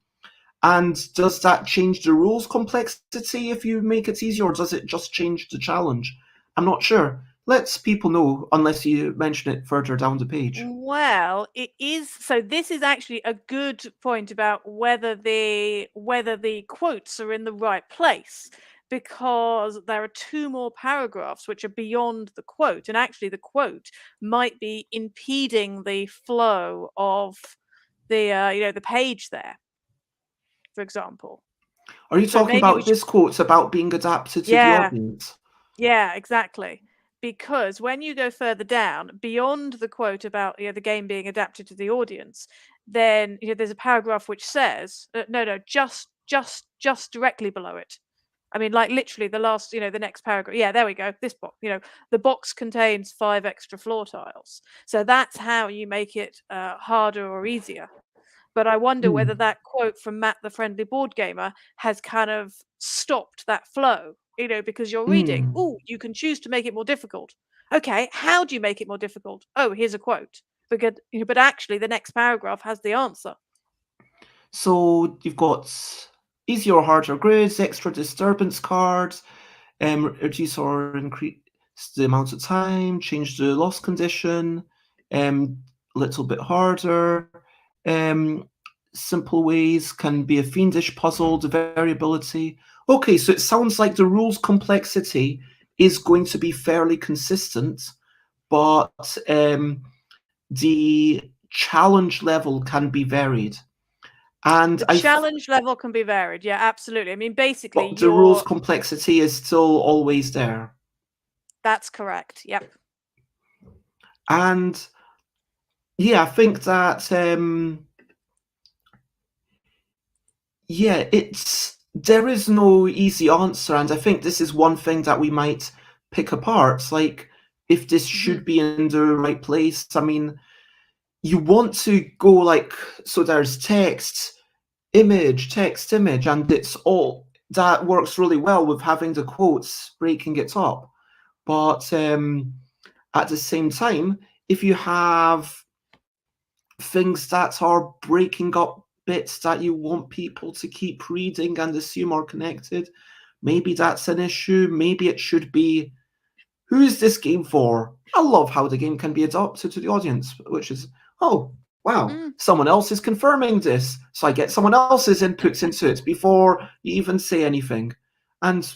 And does that change the rules complexity if you make it easier, or does it just change the challenge? I'm not sure. Let people know, unless you mention it further down the page. Well, it is. So this is actually a good point about whether the quotes are in the right place, because there are 2 more paragraphs which are beyond the quote, and actually the quote might be impeding the flow of the the page there, for example. Are you talking about this quote about being adapted to the audience? Yeah, exactly. Because when you go further down, beyond the quote about the game being adapted to the audience, then there's a paragraph which says, just directly below it. I mean, like literally the last, the next paragraph. Yeah, there we go. This box, the box contains 5 extra floor tiles. So that's how you make it harder or easier. But I wonder whether that quote from Matt, the friendly board gamer, has kind of stopped that flow. Because you're reading, you can choose to make it more difficult. Okay, how do you make it more difficult? Oh, here's a quote. But actually, the next paragraph has the answer. So you've got easier or harder grids, extra disturbance cards, reduce or increase the amount of time, change the loss condition, little bit harder. Simple ways can be a fiendish puzzle, the variability. Okay, so it sounds like the rules complexity is going to be fairly consistent, but the challenge level can be varied. And the challenge level can be varied, yeah, absolutely. I mean, basically, but the rules complexity is still always there. That's correct. Yep. And yeah, I think that there is no easy answer, and I think this is one thing that we might pick apart. Like, if this should be in the right place. I mean, you want to go like, so there's text, image, and it's all that works really well with having the quotes breaking it up. But at the same time, if you have things that are breaking up bits that you want people to keep reading and assume are connected, maybe that's an issue. Maybe it should be, who is this game for? I love how the game can be adapted to the audience, which is, oh, wow, someone else is confirming this. So I get someone else's inputs into it before you even say anything. And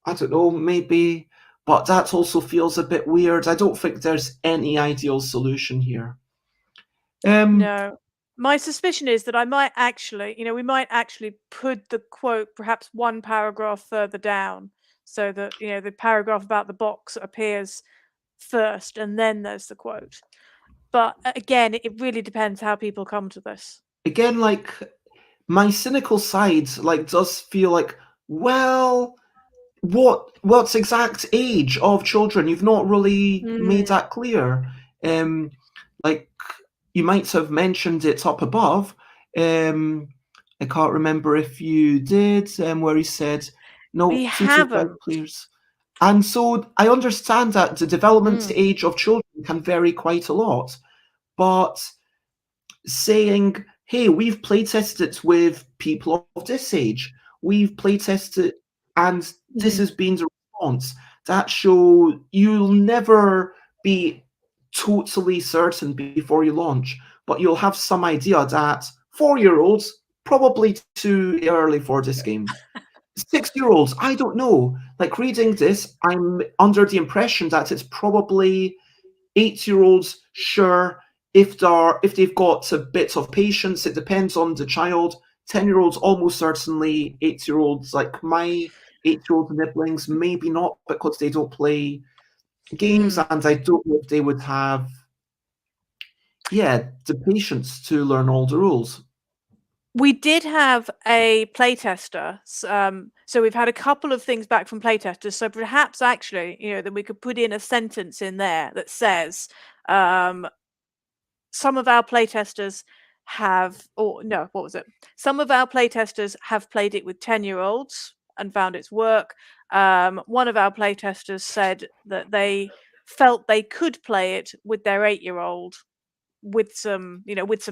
I don't know, maybe but that also feels a bit weird. I don't think there's any ideal solution here. No. My suspicion is that I might actually, we might actually put the quote perhaps one paragraph further down, so that, the paragraph about the box appears first and then there's the quote. But again, it really depends how people come to this. Again, like, my cynical side, like, does feel like, well, what's exact age of children? You've not really made that clear. Like, you might have mentioned it up above. I can't remember if you did, where he said, no, We 2 to 5 haven't. players. And so I understand that the development age of children can vary quite a lot, but saying, hey, we've playtested it with people of this age, we've playtested it, and this has been the response, that show you'll never be totally certain before you launch, but you'll have some idea that 4-year-olds, probably too early for this game. 6-year-olds, I don't know. Like, reading this, I'm under the impression that it's probably 8-year-olds, sure, if they've got a bit of patience. It depends on the child. 10-year-olds, almost certainly. 8-year-olds, like my 8-year-old nibblings, maybe not, because they don't play games, and I don't know if they would have, the patience to learn all the rules. We did have a playtester, so we've had a couple of things back from playtesters. So perhaps actually, that we could put in a sentence in there that says, some of our playtesters have, some of our playtesters have played it with 10-year-olds and found its work. One of our playtesters said that they felt they could play it with their 8-year-old with some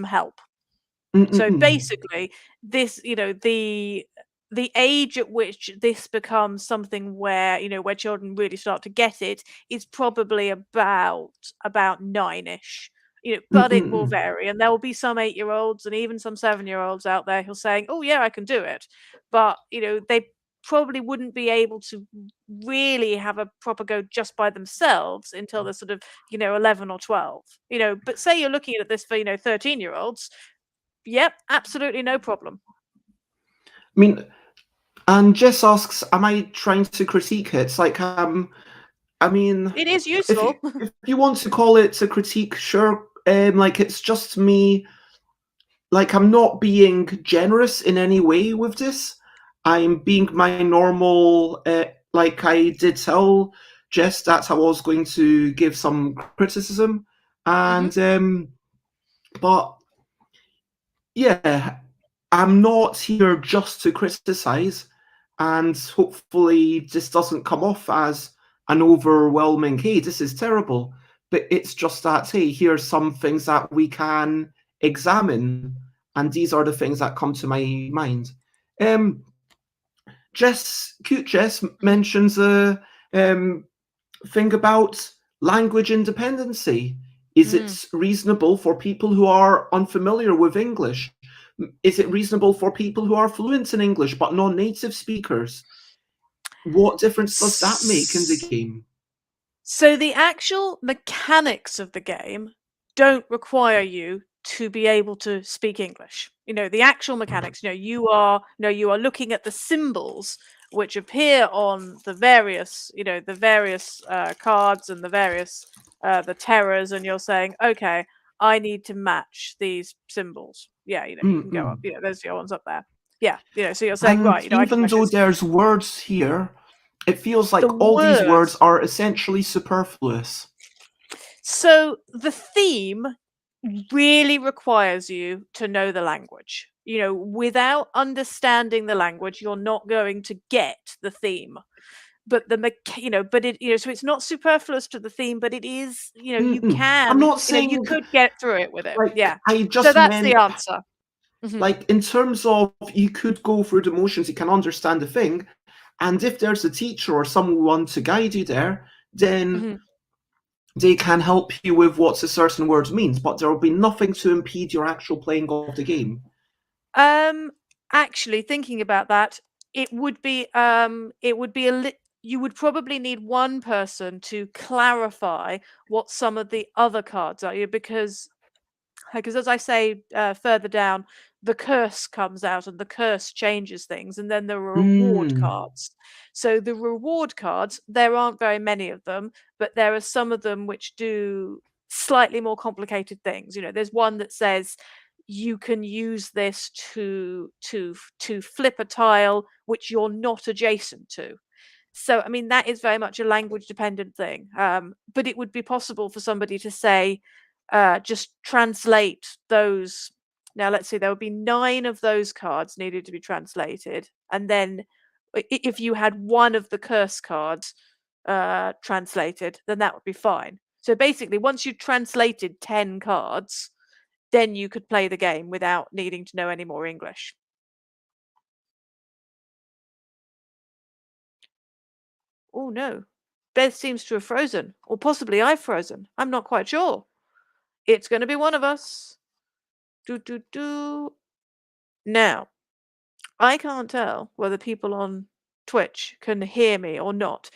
help. So basically, this, the age at which this becomes something where, where children really start to get it is probably about 9-ish. But it will vary, and there will be some 8-year-olds and even some 7-year-olds out there who're saying, "Oh yeah, I can do it," but they probably wouldn't be able to really have a proper go just by themselves until they're sort of 11 or 12. But say you're looking at this for 13-year-olds. Yep, absolutely no problem. I mean, and Jess asks, am I trying to critique it? It's like, I mean, it is useful. If you want to call it a critique, sure. Like, it's just me. Like, I'm not being generous in any way with this. I'm being my normal. Like, I did tell Jess that I was going to give some criticism, and but yeah, I'm not here just to criticize, and hopefully this doesn't come off as an overwhelming, hey, this is terrible, but it's just that, hey, here's some things that we can examine, and these are the things that come to my mind. Cute Jess mentions a thing about language independency. Is it reasonable for people who are unfamiliar with English? Is it reasonable for people who are fluent in English but non-native speakers? What difference does that make in the game? So the actual mechanics of the game don't require you to be able to speak English. The actual mechanics, you are looking at the symbols which appear on the various, cards and the various, the terrors, and you're saying, okay, I need to match these symbols. Yeah, you can go up. There's your ones up there. Yeah, so you're saying, and right, even though there's words here, it feels like all these words are essentially superfluous. So the theme really requires you to know the language. Without understanding the language, you're not going to get the theme. But so it's not superfluous to the theme, but it is, you can. I'm not saying you could get through it with it. Like, yeah. I just so that's the answer. Like, in terms of, you could go through the motions, you can understand the thing, and if there's a teacher or someone to guide you there, then they can help you with what a certain word means, but there will be nothing to impede your actual playing of the game. Actually, thinking about that, it would be a you would probably need one person to clarify what some of the other cards are, because as I say further down, the curse comes out and the curse changes things, and then there are reward cards. So the reward cards, there aren't very many of them, but there are some of them which do slightly more complicated things. There's one that says you can use this to flip a tile which you're not adjacent to. So, I mean, that is very much a language dependent thing. But it would be possible for somebody to say, just translate those. Now, let's see, there would be 9 of those cards needed to be translated. And then if you had one of the curse cards translated, then that would be fine. So basically, once you translated 10 cards, then you could play the game without needing to know any more English. Oh no, Beth seems to have frozen, or possibly I've frozen. I'm not quite sure. It's going to be one of us. Now, I can't tell whether people on Twitch can hear me or not.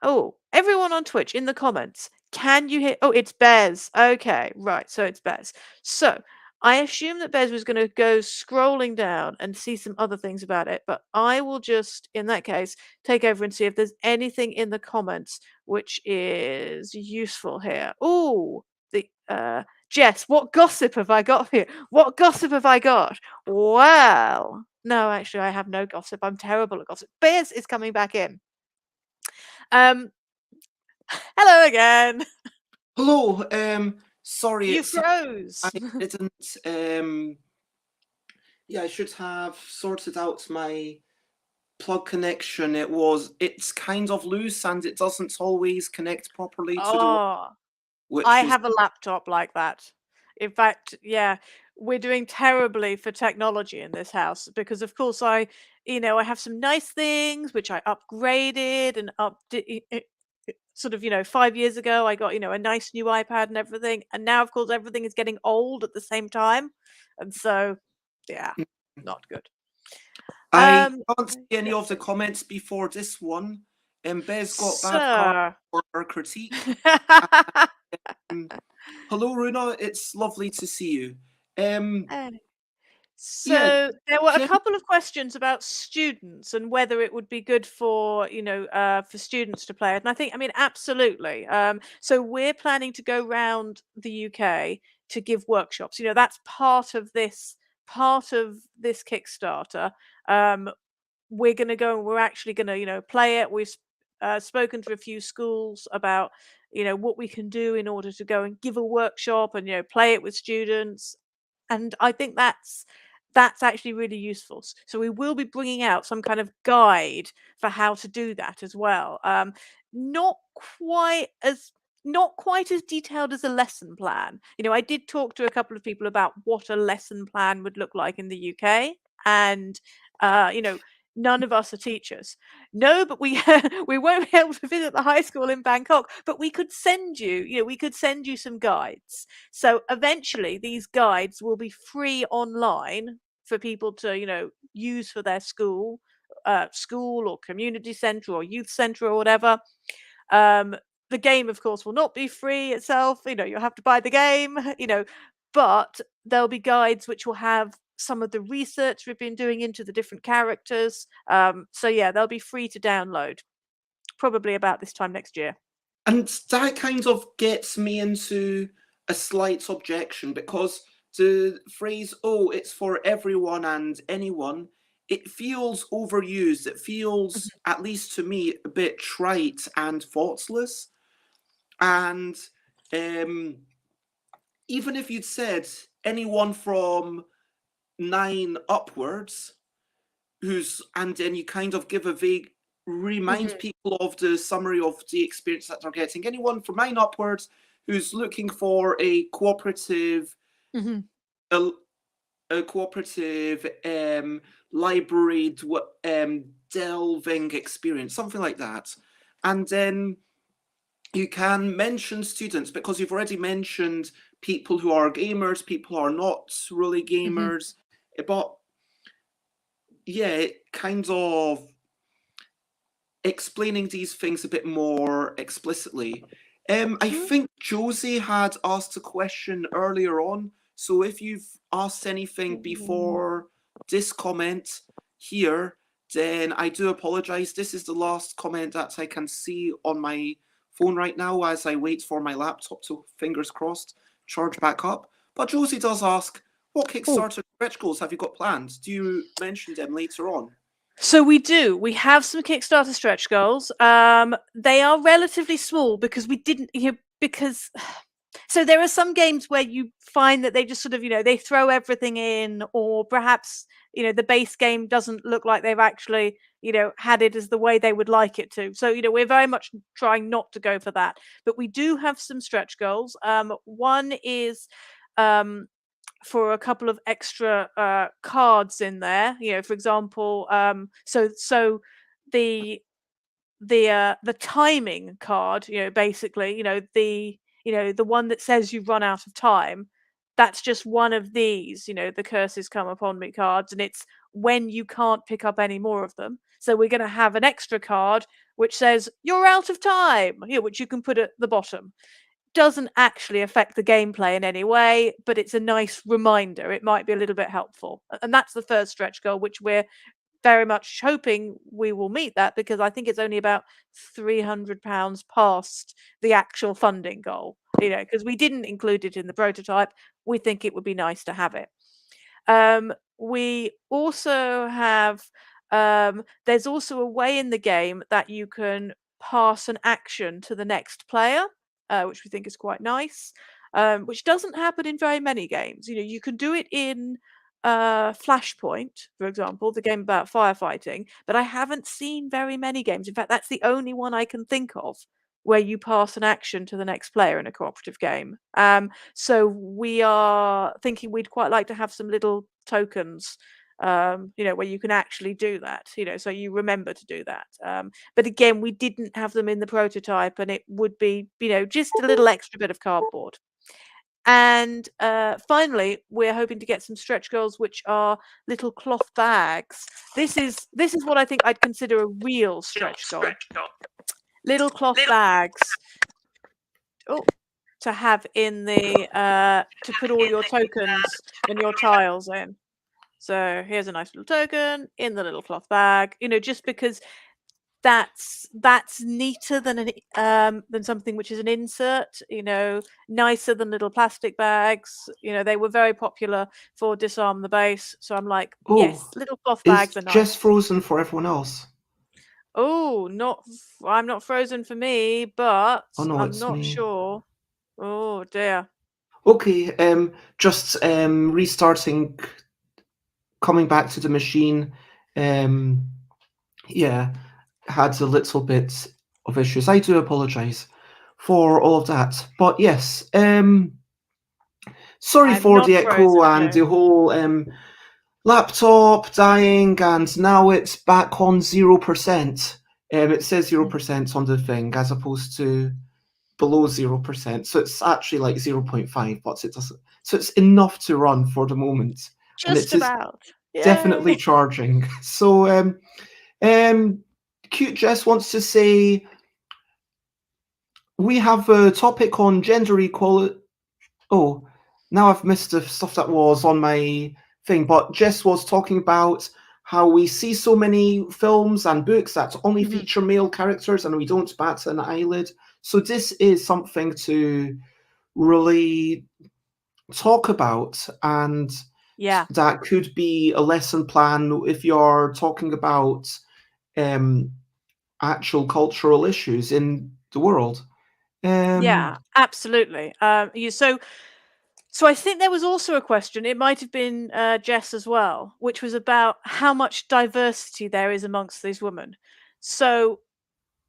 Oh, everyone on Twitch in the comments, can you hear? Oh, it's Bez. Okay, right. So it's Bez. So I assume that Bez was going to go scrolling down and see some other things about it, but I will just, in that case, take over and see if there's anything in the comments which is useful here. Oh, the Jess, what gossip have I got here? What gossip have I got? Well, no, actually, I have no gossip. I'm terrible at gossip. Bez is coming back in. Hello again. Hello. Sorry, You froze. I didn't. Yeah, I should have sorted out my plug connection. It's kind of loose and it doesn't always connect properly to the. I have a laptop like that. In fact, yeah, we're doing terribly for technology in this house because, of course, I have some nice things which I upgraded and sort of 5 years ago. I got a nice new iPad and everything, and now, of course, everything is getting old at the same time, and so yeah, not good. I can't see any of the comments before this one. Bez got bad card for her critique. Hello, Runa. It's lovely to see you. So there were a couple of questions about students and whether it would be good for for students to play it, and I think, absolutely. So we're planning to go round the UK to give workshops. That's part of this Kickstarter. We're going to go and we're actually going to play it. We've spoken to a few schools about what we can do in order to go and give a workshop and play it with students, and I think that's actually really useful. So we will be bringing out some kind of guide for how to do that as well. Not quite as detailed as a lesson plan. I did talk to a couple of people about what a lesson plan would look like in the UK, and none of us are teachers. No, but we we won't be able to visit the high school in Bangkok, but we could send you some guides. So eventually these guides will be free online for people to use for their school or community center or youth center or whatever. The game, of course, will not be free itself. You'll have to buy the game, but there'll be guides which will have some of the research we've been doing into the different characters. So yeah, they'll be free to download probably about this time next year. And that kind of gets me into a slight objection, because the phrase, oh, it's for everyone and anyone, it feels overused. It feels, at least to me, a bit trite and thoughtless. And even if you'd said anyone from 9 upwards, and then you kind of give a vague, remind people of the summary of the experience that they're getting. Anyone from 9 upwards who's looking for a cooperative, library delving experience, something like that. And then you can mention students, because you've already mentioned people who are gamers, people who are not really gamers, but yeah, it kind of explaining these things a bit more explicitly. I think Josie had asked a question earlier on, so if you've asked anything before this comment here, then I do apologise. This is the last comment that I can see on my phone right now as I wait for my laptop to, fingers crossed, charge back up. But Josie does ask, what Kickstarter stretch goals have you got planned? Do you mention them later on? So we do. We have some Kickstarter stretch goals. They are relatively small because we didn't, because so there are some games where you find that they just sort of, they throw everything in, or perhaps, the base game doesn't look like they've actually, had it as the way they would like it to. So, we're very much trying not to go for that. But we do have some stretch goals. One is for a couple of extra cards in there. For example, so the timing card, basically, the one that says you've run out of time, that's just one of these, the curses come upon me cards, and it's when you can't pick up any more of them. So we're going to have an extra card which says you're out of time, which you can put at the bottom. Doesn't actually affect the gameplay in any way, but it's a nice reminder. It might be a little bit helpful. And that's the first stretch goal, which we're very much hoping we will meet that, because I think it's only about £300 past the actual funding goal, because we didn't include it in the prototype. We think it would be nice to have it. We also have, there's also a way in the game that you can pass an action to the next player, which we think is quite nice, which doesn't happen in very many games. You can do it in Flashpoint, for example, the game about firefighting, but I haven't seen very many games. In fact, that's the only one I can think of where you pass an action to the next player in a cooperative game. So we are thinking we'd quite like to have some little tokens, where you can actually do that, so you remember to do that. But again, we didn't have them in the prototype, and it would be, just a little extra bit of cardboard. And finally, we're hoping to get some stretch goals, which are little cloth bags. This is what I think I'd consider a real stretch goal. Little cloth bags to have in the to put all your tokens and your tiles in. So here's a nice little token in the little cloth bag. Just because that's neater than something which is an insert. Nicer than little plastic bags. They were very popular for Disarm the Base. So I'm like, yes, little cloth bags are nice. Just frozen for everyone else. Oh, I'm not frozen for me, but no, I'm not sure. Oh dear. Okay, just restarting, coming back to the machine. Yeah, had a little bit of issues. I do apologise for all of that. But yes, sorry for the echo and the whole laptop dying, and now it's back on 0%. It says 0% on the thing as opposed to below 0%. So it's actually like 0.5, but it doesn't. So it's enough to run for the moment. Just about. Definitely charging. So Cute Jess wants to say, we have a topic on gender equality. Oh, now I've missed the stuff that was on my thing, but Jess was talking about how we see so many films and books that only feature male characters and we don't bat an eyelid. So this is something to really talk about, and that could be a lesson plan if you're talking about actual cultural issues in the world. Yeah, absolutely. So I think there was also a question, it might have been Jess as well, which was about how much diversity there is amongst these women. So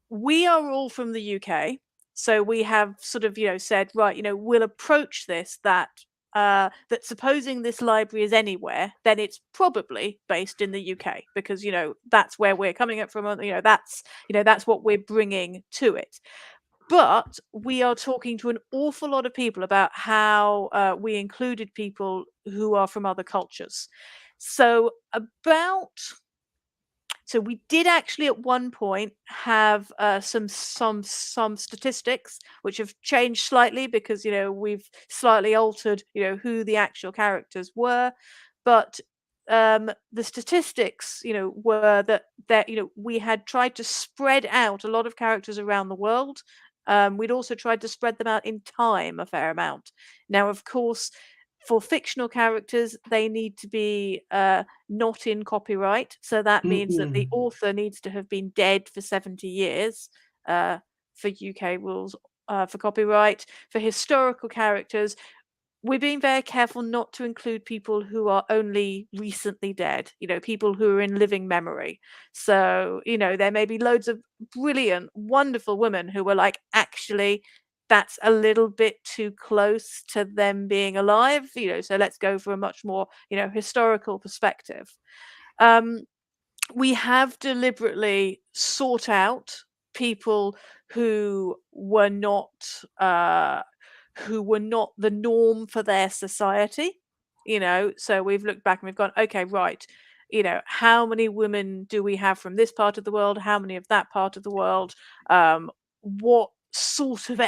we are all from the UK. So we have sort of, said, right, we'll approach this that supposing this library is anywhere, then it's probably based in the UK, because, that's where we're coming up from. That's what we're bringing to it. But we are talking to an awful lot of people about how we included people who are from other cultures. So So we did actually at one point have some statistics which have changed slightly because we've slightly altered who the actual characters were, but the statistics were that we had tried to spread out a lot of characters around the world. We'd also tried to spread them out in time a fair amount. Now, of course, for fictional characters, they need to be not in copyright. So that means that the author needs to have been dead for 70 years for UK rules for copyright. For historical characters, we're being very careful not to include people who are only recently dead, people who are in living memory. So, there may be loads of brilliant, wonderful women who were like, actually, that's a little bit too close to them being alive, so let's go for a much more, historical perspective. We have deliberately sought out people who were not the norm for their society, so we've looked back and we've gone, okay, right, how many women do we have from this part of the world, how many of that part of the world, what sort of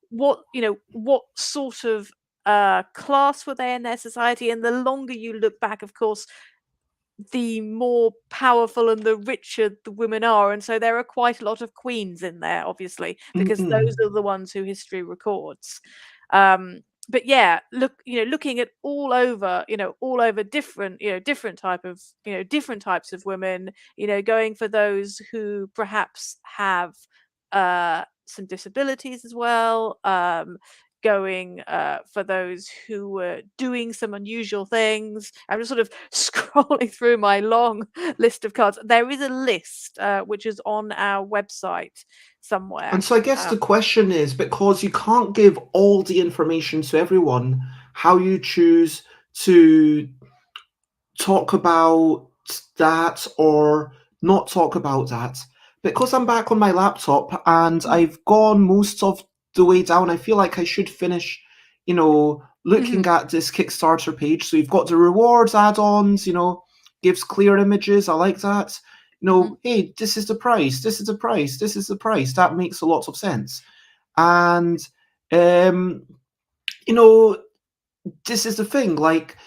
what sort of class were they in their society. And the longer you look back, of course, the more powerful and the richer the women are, and so there are quite a lot of queens in there, obviously, because those are the ones who history records. But yeah, looking at all over different, different types of women, going for those who perhaps have some disabilities as well, going for those who were doing some unusual things. I'm just sort of scrolling through my long list of cards. There is a list which is on our website somewhere. And so I guess the question is, because you can't give all the information to everyone, how you choose to talk about that or not talk about that. Because I'm back on my laptop and I've gone most of the way down, I feel like I should finish, looking at this Kickstarter page. So you've got the rewards, add-ons, gives clear images. I like that. Hey, this is the price, this is the price, this is the price. That makes a lot of sense. And, this is the thing, like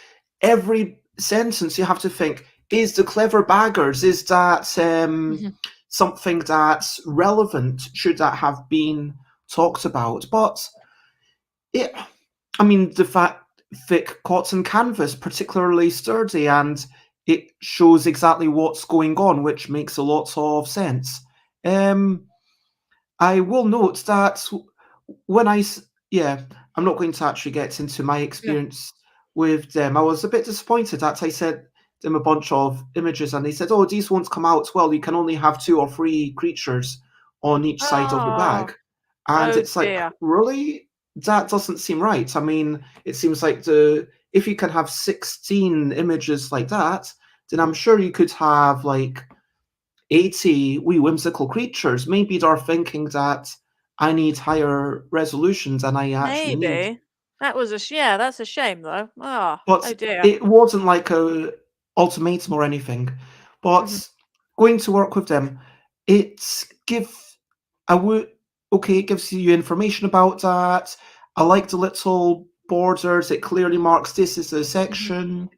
every sentence you have to think, is the clever baggers, is that something that's relevant? Should that have been talked about? But the fact thick cotton canvas, particularly sturdy, and it shows exactly what's going on, which makes a lot of sense. I will note that when I'm not going to actually get into my experience with them. I was a bit disappointed that I sent them a bunch of images and they said, oh, these won't come out well. You can only have 2 or 3 creatures on each side of the bag. And it's like, really? That doesn't seem right. It seems like if you can have 16 images like that, then I'm sure you could have like 80 wee whimsical creatures. Maybe they're thinking that I need higher resolutions than I actually need. That was that's a shame though. But it wasn't like a ultimatum or anything. But going to work with them, it gives you information about that. I like the little borders. It clearly marks this is a section.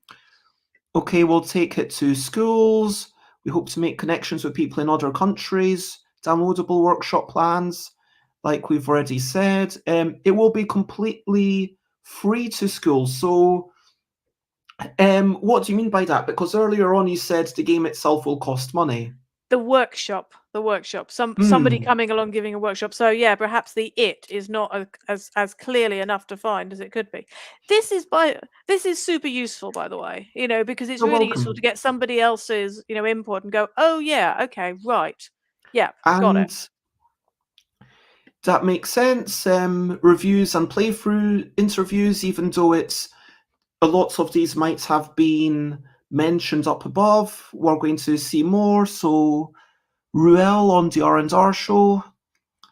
Okay, we'll take it to schools. We hope to make connections with people in other countries. Downloadable workshop plans, like we've already said. It will be completely free to schools. So what do you mean by that? Because earlier on you said the game itself will cost money. The workshop. Somebody coming along giving a workshop. So yeah, perhaps the it is not as clearly enough to find as it could be. This is super useful, by the way, because it's really useful to get somebody else's input and go, oh yeah, okay, right, yeah, got it. That makes sense. Reviews and playthrough interviews, even though a lot of these might have been mentioned up above, we're going to see more. So Ruel on the R&R show,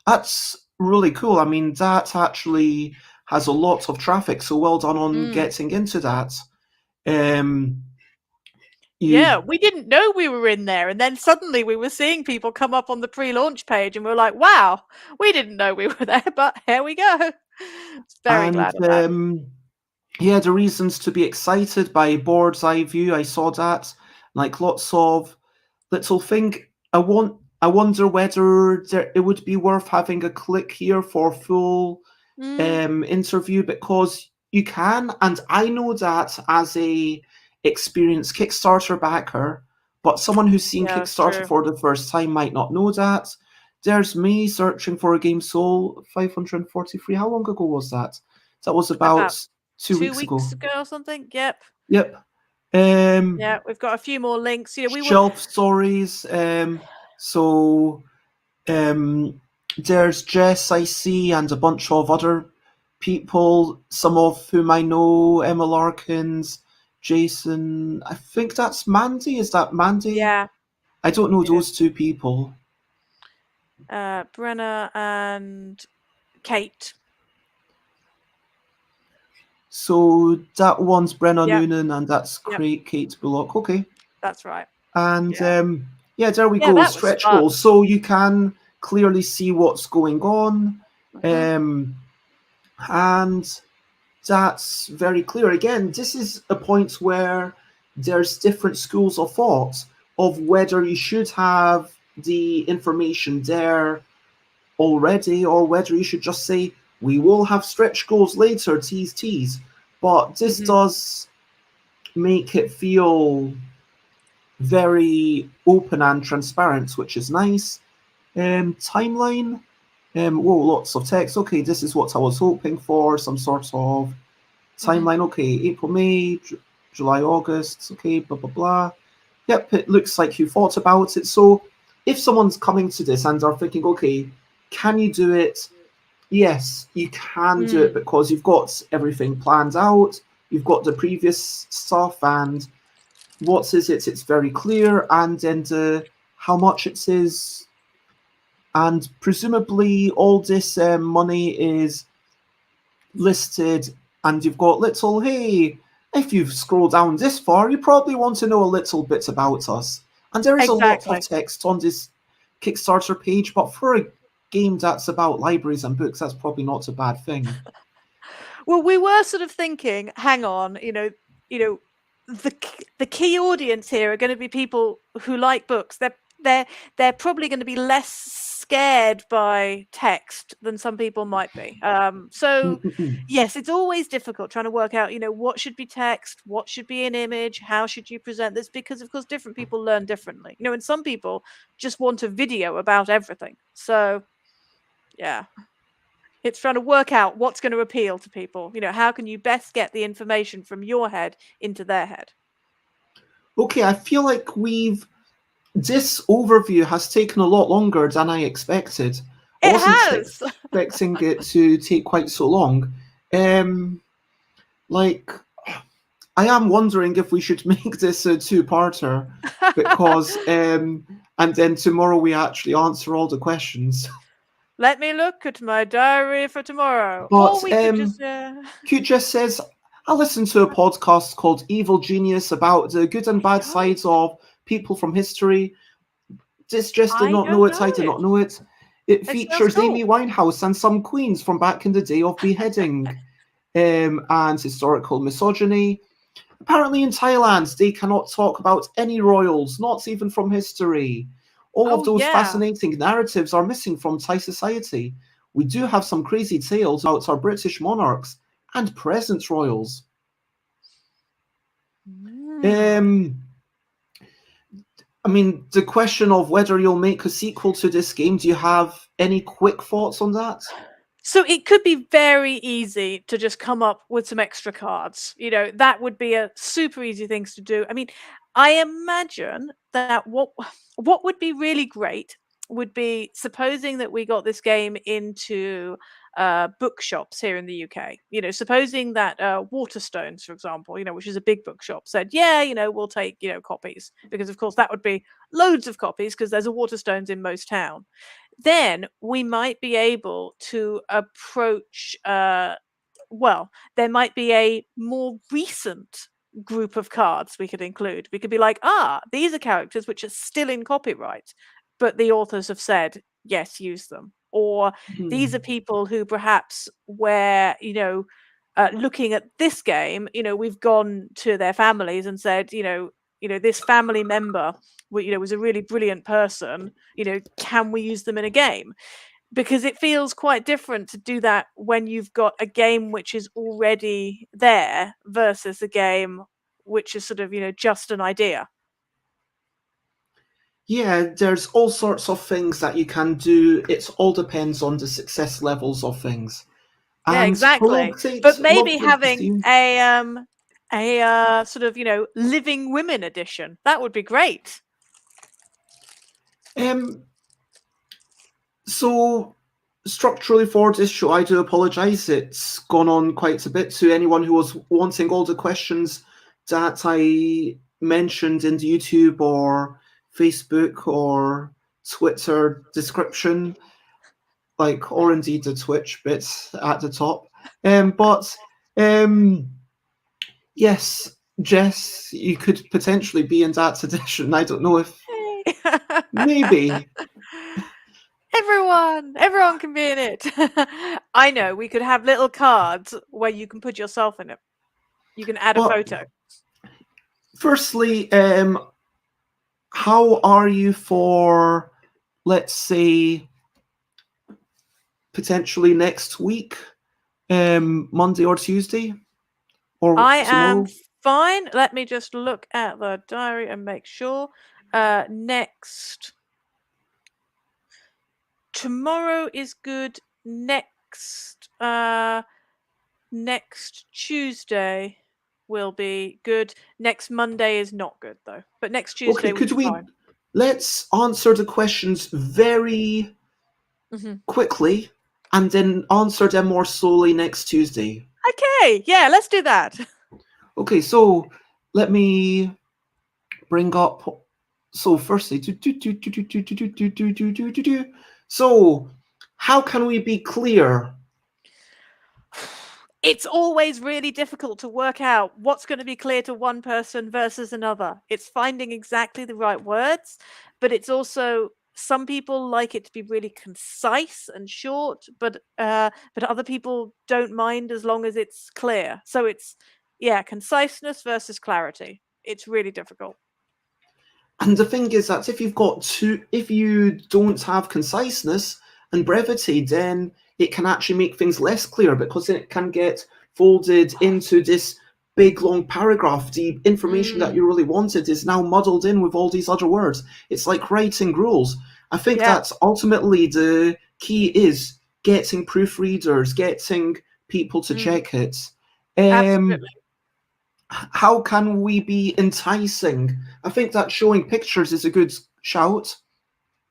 that's really cool. That actually has a lot of traffic, so well done on getting into that. Yeah, we didn't know we were in there, and then suddenly we were seeing people come up on the pre-launch page, and we were like, "Wow, we didn't know we were there, but here we go." Very glad of that. Yeah, the reasons to be excited by Board's Eye View. I saw that, like lots of little thing. I wonder whether it would be worth having a click here for full interview, because you can, and I know that as a experienced Kickstarter backer, but someone who's seen Yeah, that's Kickstarter true. for the first time might not know that. There's me searching for a game sold 543. How long ago was that? That was about 2 2 weeks ago. weeks ago or something. Yep. Yep. Yeah, we've got a few more links. You know, we were Shelf stories. So there's Jess, I see, and a bunch of other people, some of whom I know, Emma Larkins, Jason. I think that's Mandy. Is that Mandy? Yeah. I don't know It those two people. Brenna and Kate. So that one's Brenna Yep. Noonan, and that's Kate Bullock. Okay. That's right. And yeah, there we Yeah, go. that was Stretch fun. goals. So you can clearly see what's going on. And that's very clear. Again, this is a point where there's different schools of thought of whether you should have the information there already or whether you should just say, we will have stretch goals later, tease. But this does make it feel very open and transparent, which is nice. Timeline. Whoa, lots of text. Okay, this is what I was hoping for. Some sort of timeline. Okay, April, May, July, August. Okay, blah, blah, blah. Yep, it looks like you thought about it. So if someone's coming to this and are thinking, okay, can you do it? Yes, you can do it because you've got everything planned out. You've got the previous stuff, and what is it? It's very clear, and then how much it is, and presumably all this money is listed, and you've got little, hey, if you've scrolled down this far, you probably want to know a little bit about us. And there is a lot of text on this Kickstarter page, but for a game that's about libraries and books, that's probably not a bad thing. Well, we were sort of thinking, hang on, you know, the key audience here are going to be people who like books. They're probably going to be less scared by text than some people might be. So yes, it's always difficult trying to work out, what should be text, what should be an image, how should you present this, because of course different people learn differently, and some people just want a video about everything. So yeah, it's trying to work out what's going to appeal to people. How can you best get the information from your head into their head? Okay, I feel like this overview has taken a lot longer than I expected. It has. Expecting it to take quite so long. Like, I am wondering if we should make this a two-parter, because and then tomorrow we actually answer all the questions. Let me look at my diary for tomorrow. But or we could just. Cute just says, I listened to a podcast called Evil Genius about the good and bad sides of people from history. This just did not know it. I did not know it. It features Amy Winehouse and some queens from back in the day of beheading and historical misogyny. Apparently in Thailand, they cannot talk about any royals, not even from history. All of those fascinating narratives are missing from Thai society. We do have some crazy tales about our British monarchs and present royals. I mean, the question of whether you'll make a sequel to this game, do you have any quick thoughts on that? So it could be very easy to just come up with some extra cards. That would be a super easy thing to do. I mean, I imagine that what would be really great would be, supposing that we got this game into bookshops here in the UK. Supposing that Waterstones, for example, which is a big bookshop, said, we'll take copies, because of course that would be loads of copies because there's a Waterstones in most town. Then we might be able to approach. There might be a more recent group of cards we could include. We could be like, these are characters which are still in copyright, but the authors have said, yes, use them. Or these are people who perhaps where, looking at this game, we've gone to their families and said, this family member, was a really brilliant person, can we use them in a game? Because it feels quite different to do that when you've got a game which is already there versus a game which is sort of, just an idea. Yeah, there's all sorts of things that you can do. It all depends on the success levels of things. Yeah, And exactly. But maybe having a sort of, living women edition, that would be great. So structurally for this show, I do apologise. It's gone on quite a bit. To anyone who was wanting all the questions that I mentioned in the YouTube or Facebook or Twitter description, or indeed the Twitch bits at the top. Yes, Jess, you could potentially be in that edition. I don't know if maybe. Everyone can be in it. I know, we could have little cards where you can put yourself in it. You can add a photo. Firstly, how are you for, let's say, potentially next week, Monday or Tuesday? Or I tomorrow? am fine. Let me just look at the diary and make sure. Tomorrow is good. Next Tuesday will be good. Next Monday is not good though. But next Tuesday will be fine. Let's answer the questions very quickly and then answer them more slowly next Tuesday. Okay, yeah, let's do that. Okay, so let me bring up. So firstly, so how can we be clear? It's always really difficult to work out what's going to be clear to one person versus another. It's finding exactly the right words, but it's also some people like it to be really concise and short, but other people don't mind as long as it's clear. So it's conciseness versus clarity. It's really difficult. And the thing is that if you don't have conciseness and brevity, then it can actually make things less clear because it can get folded into this big long paragraph. The information that you really wanted is now muddled in with all these other words. It's like writing rules. I think that's ultimately the key is getting proofreaders, getting people to check it. Absolutely. How can we be enticing? I think that showing pictures is a good shout.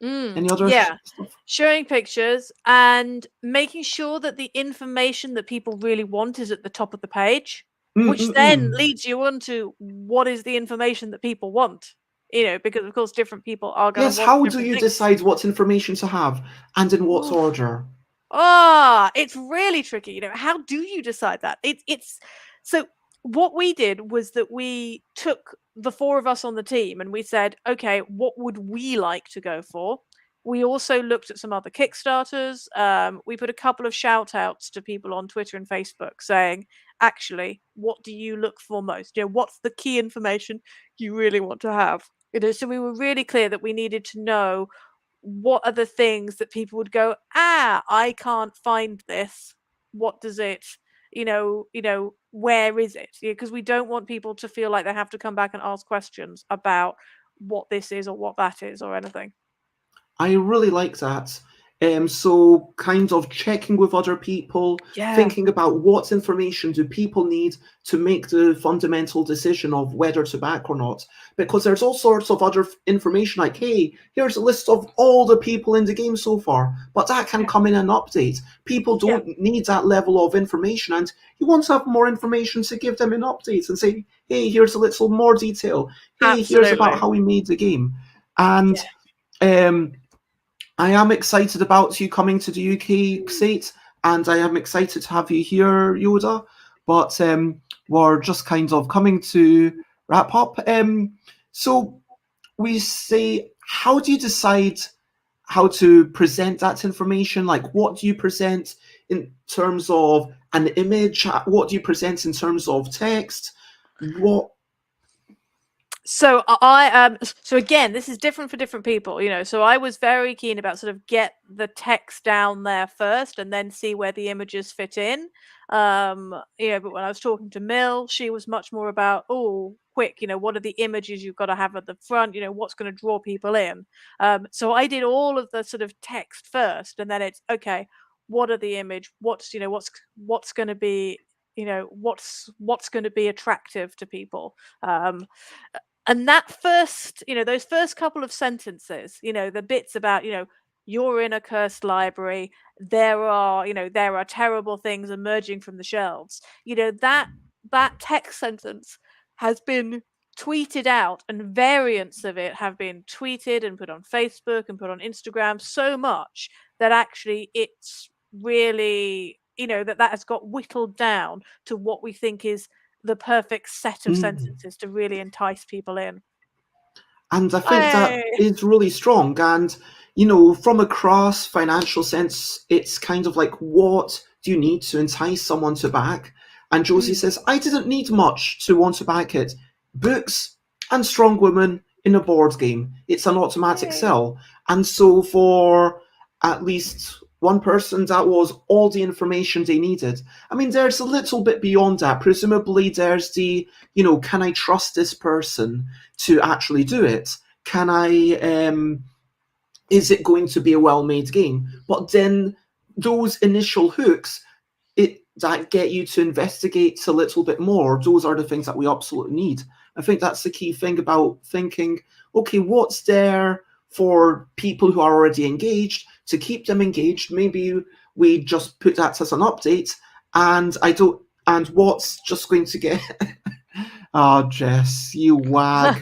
Any other stuff? Showing pictures and making sure that the information that people really want is at the top of the page, which then leads you on to what is the information that people want. Because of course different people are going to want how different do you things. decide what information to have and in what order? It's really tricky. How do you decide that? It's so what we did was that we took the four of us on the team and we said, okay, what would we like to go for? We also looked at some other Kickstarters. We put a couple of shout outs to people on Twitter and Facebook saying, actually, what do you look for most? What's the key information you really want to have? So we were really clear that we needed to know what are the things that people would go, I can't find this. What does it, where is it? Because we don't want people to feel like they have to come back and ask questions about what this is or what that is or anything. I really like that. So kind of checking with other people, thinking about what information do people need to make the fundamental decision of whether to back or not. Because there's all sorts of other information like, hey, here's a list of all the people in the game so far, but that can come in an update. People don't need that level of information, and you want to have more information to give them in updates and say, hey, here's a little more detail. Hey, here's about how we made the game. And I am excited about you coming to the UK state, and I am excited to have you here, Yoda. but we're just kind of coming to wrap up. So we say, how do you decide how to present that information? Like, what do you present in terms of an image? What do you present in terms of text? What? So so again, this is different for different people, you know. So I was very keen about sort of get the text down there first and then see where the images fit in. But when I was talking to Mill, she was much more about, oh, quick, you know, what are the images you've got to have at the front, you know, what's going to draw people in. So I did all of the sort of text first, and then it's okay, what are the image? What's, you know, what's going to be, you know, what's going to be attractive to people. And that first, you know, those first couple of sentences, you know, the bits about, you know, you're in a cursed library, there are, you know, there are terrible things emerging from the shelves. You know, that text sentence has been tweeted out, and variants of it have been tweeted and put on Facebook and put on Instagram so much that actually it's really, you know, that has got whittled down to what we think is the perfect set of sentences to really entice people in. And I think that is really strong. And, you know, from a crass financial sense, it's kind of like, what do you need to entice someone to back? And Josie says, I didn't need much to want to back it. Books and strong women in a board game. It's an automatic sell. And so for at least one person, that was all the information they needed. I mean, there's a little bit beyond that. Presumably there's the, you know, can I trust this person to actually do it? Can I, is it going to be a well-made game? But then those initial hooks, that get you to investigate a little bit more, those are the things that we absolutely need. I think that's the key thing about thinking, okay, what's there for people who are already engaged to keep them engaged? Maybe we just put that as an update, and what's just going to get oh, Jess, you wag.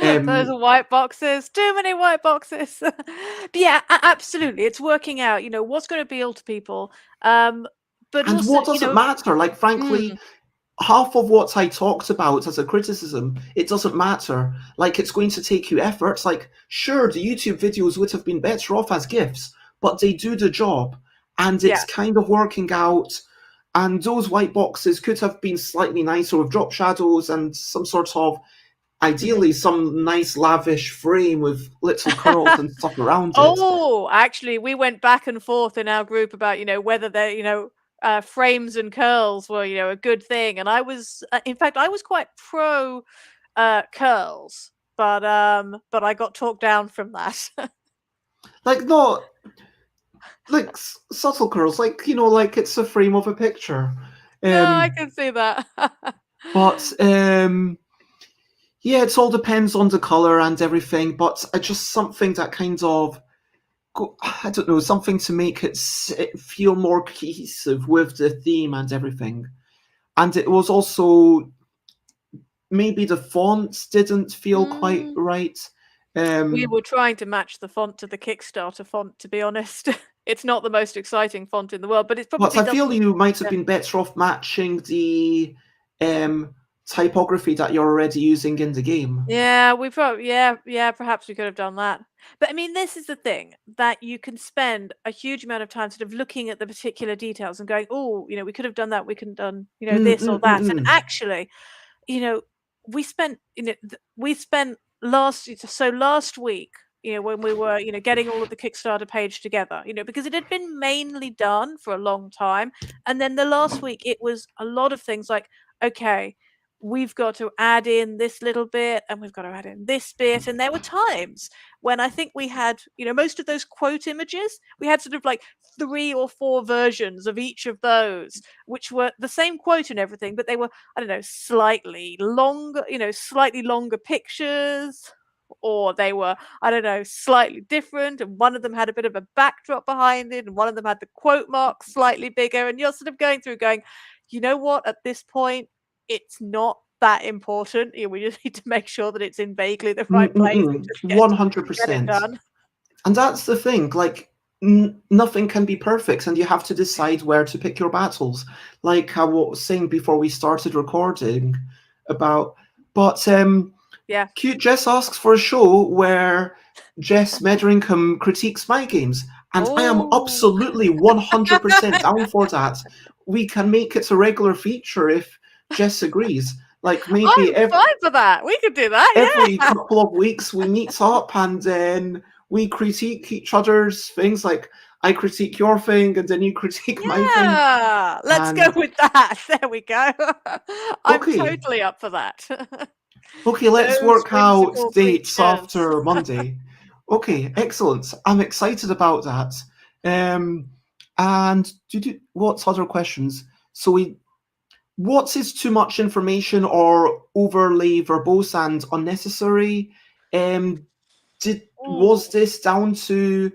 Those are white boxes. Too many white boxes. But yeah, absolutely. It's working out, you know, what's going to appeal to people. But and also, what doesn't matter? Like, frankly, half of what I talked about as a criticism, it doesn't matter. Like, it's going to take you efforts. Like, sure, the YouTube videos would have been better off as GIFs, but they do the job. And it's kind of working out. And those white boxes could have been slightly nicer with drop shadows and some sort of, ideally, some nice lavish frame with little curls and stuff around it. Oh, actually, we went back and forth in our group about, you know, whether they're, you know, frames and curls were, you know, a good thing. And I was, in fact, I was quite pro curls, but I got talked down from that. Like, not like subtle curls, like, you know, like it's a frame of a picture. No, I can see that. But yeah, it all depends on the color and everything. But just something that kind of, I don't know, something to make it feel more cohesive with the theme and everything. And it was also, maybe the fonts didn't feel quite right. We were trying to match the font to the Kickstarter font, to be honest. It's not the most exciting font in the world, but it's probably. But I feel you might have been better off matching the typography that you're already using in the game. Yeah, we probably, perhaps we could have done that. But I mean, this is the thing, that you can spend a huge amount of time sort of looking at the particular details and going, oh, you know, we could have done that, we could have done, you know, this or that. And actually, you know, we spent last week, you know, when we were, you know, getting all of the Kickstarter page together, you know, because it had been mainly done for a long time. And then the last week, it was a lot of things like, okay, we've got to add in this little bit and we've got to add in this bit. And there were times when I think we had, you know, most of those quote images, we had sort of like 3 or 4 versions of each of those, which were the same quote and everything, but they were, I don't know, slightly longer, you know, slightly longer pictures, or they were, I don't know, slightly different. And one of them had a bit of a backdrop behind it, and one of them had the quote mark slightly bigger. And you're sort of going through going, you know what, at this point, it's not that important. You know, we just need to make sure that it's in vaguely the right place. 100%. And that's the thing. Like, nothing can be perfect, and you have to decide where to pick your battles. Like I was saying before we started recording about, but Cute Jess asks for a show where Jess Metheringham critiques my games, and I am absolutely 100% down for that. We can make it a regular feature if Jess agrees. Like maybe I'm fine for that. We could do that. Every couple of weeks we meet up and then we critique each other's things. Like I critique your thing and then you critique my thing. Yeah, let's go with that. There we go. I'm Okay. totally up for that. Okay, let's Those work out whimsical dates creatures. after Monday. Okay, excellent. I'm excited about that. And what's other questions? So what is too much information or overly verbose and unnecessary? Was this down to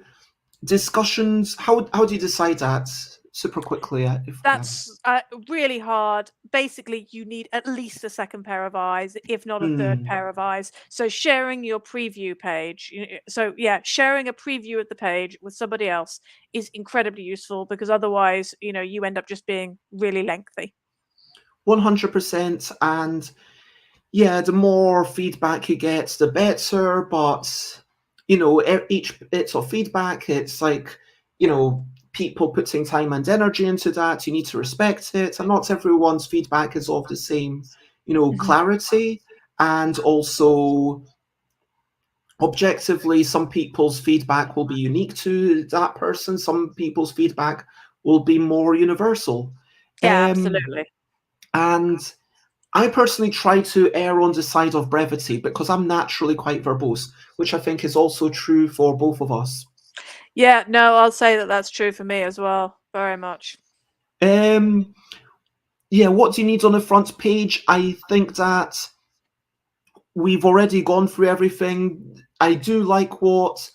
discussions? How do you decide that? Super quickly. That's really hard. Basically, you need at least a second pair of eyes, if not a third pair of eyes. So sharing your preview page. So yeah, sharing a preview of the page with somebody else is incredibly useful, because otherwise, you end up just being really lengthy. 100%. And yeah, the more feedback you get, the better. But each bit of feedback, it's like people putting time and energy into that. You need to respect it, and not everyone's feedback is of the same clarity. And also objectively, some people's feedback will be unique to that person. Some people's feedback will be more universal. Yeah, absolutely. And I personally try to err on the side of brevity because I'm naturally quite verbose, which I think is also true for both of us. Yeah, no, I'll say that that's true for me as well. Very much. Yeah, what do you need on the front page? I think that we've already gone through everything. I do like what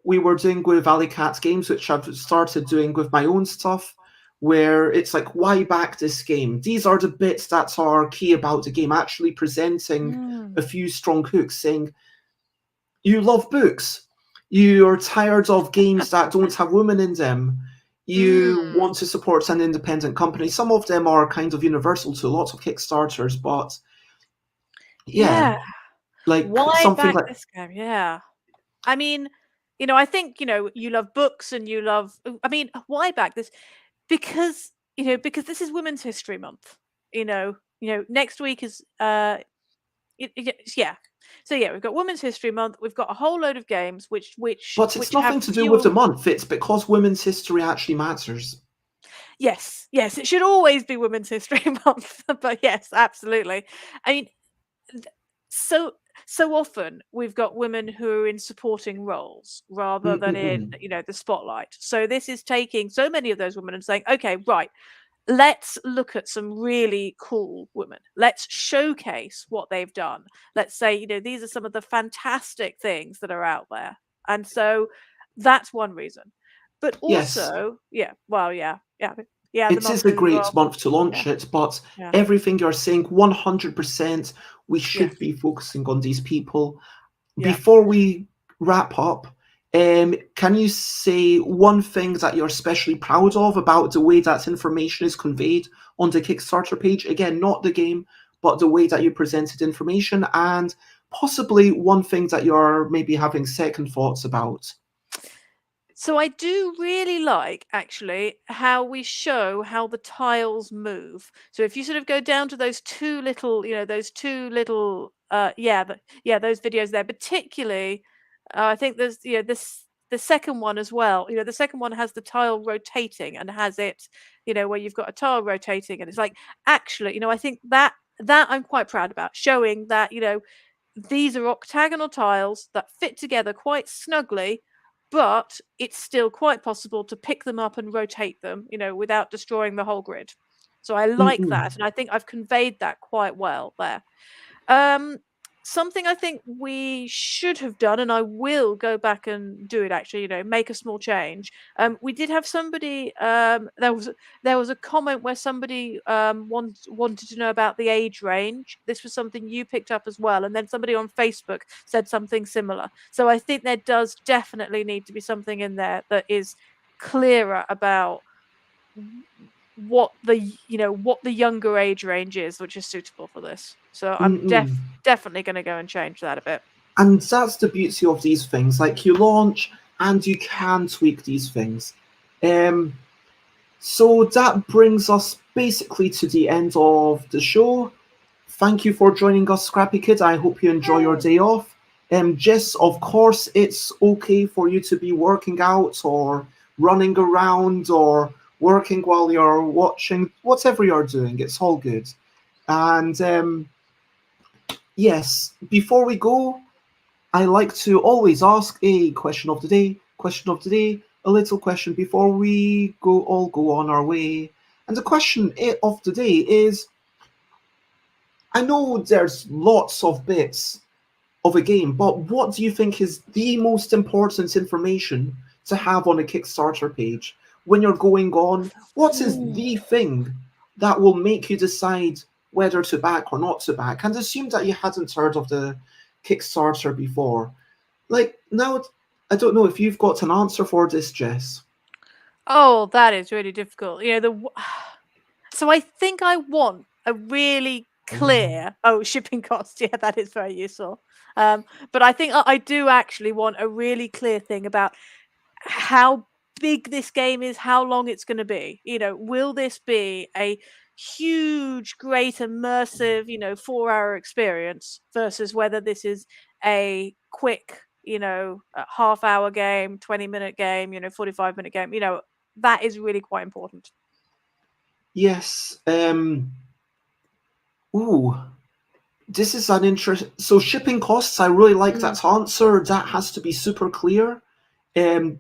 we were doing with Alley Cat Games, which I've started doing with my own stuff, where it's like, why back this game? These are the bits that are key about the game, actually presenting a few strong hooks, saying, you love books. You're tired of games that don't have women in them. You want to support an independent company. Some of them are kind of universal to lots of Kickstarters, but yeah. Like why something back like this game? Yeah. I mean, I think, you love books and you love, why back this? Because, because this is Women's History Month. Next week is yeah. So yeah, we've got Women's History Month. We've got a whole load of games which But it's nothing to do with the month. It's because women's history actually matters. Yes, it should always be Women's History Month. But yes, absolutely. I mean, so often we've got women who are in supporting roles rather than in the spotlight. So this is taking so many of those women and saying, okay, right, let's look at some really cool women. Let's showcase what they've done. Let's say, these are some of the fantastic things that are out there. And so that's one reason. But also, yes. Yeah, it is a great month to launch it, but everything you're saying, 100%, we should be focusing on these people. Before we wrap up, can you say one thing that you're especially proud of about the way that information is conveyed on the Kickstarter page? Again, not the game, but the way that you presented information, and possibly one thing that you're maybe having second thoughts about. So I do really like, actually, how we show how the tiles move. So if you sort of go down to those two little, those videos there, particularly, I think there's, the second one as well. The second one has the tile rotating and has it, where you've got a tile rotating, and it's like, actually, I think that I'm quite proud about, showing that, these are octagonal tiles that fit together quite snugly, but it's still quite possible to pick them up and rotate them, without destroying the whole grid. So I like that, and I think I've conveyed that quite well there. Something I think we should have done, and I will go back and do it, actually, make a small change. We did have somebody, there was a comment where somebody wanted to know about the age range. This was something you picked up as well, and then somebody on Facebook said something similar. So I think there does definitely need to be something in there that is clearer about what the younger age range is, which is suitable for this. So I'm definitely going to go and change that a bit. And that's the beauty of these things. Like, you launch and you can tweak these things. So that brings us basically to the end of the show. Thank you for joining us, Scrappy Kid. I hope you enjoy your day off. Jess, of course, it's okay for you to be working out or running around or working while you're watching, whatever you're doing. It's all good. And yes, before we go, I like to always ask a question of the day. A little question before we go on our way. And the question of the day is, I know there's lots of bits of a game, but what do you think is the most important information to have on a Kickstarter page when you're going on? What is the thing that will make you decide whether to back or not to back? And assume that you hadn't heard of the Kickstarter before. Like, now, I don't know if you've got an answer for this, Jess. Oh, that is really difficult. So I think I want a really clear shipping cost. Yeah, that is very useful. But I think I do actually want a really clear thing about how big this game is, how long it's going to be. Will this be a huge, great, immersive, 4-hour experience versus whether this is a quick, a half-hour game, 20-minute game, 45-minute game. That is really quite important. Yes. This is an interest. So shipping costs, I really like that answer. That has to be super clear. Some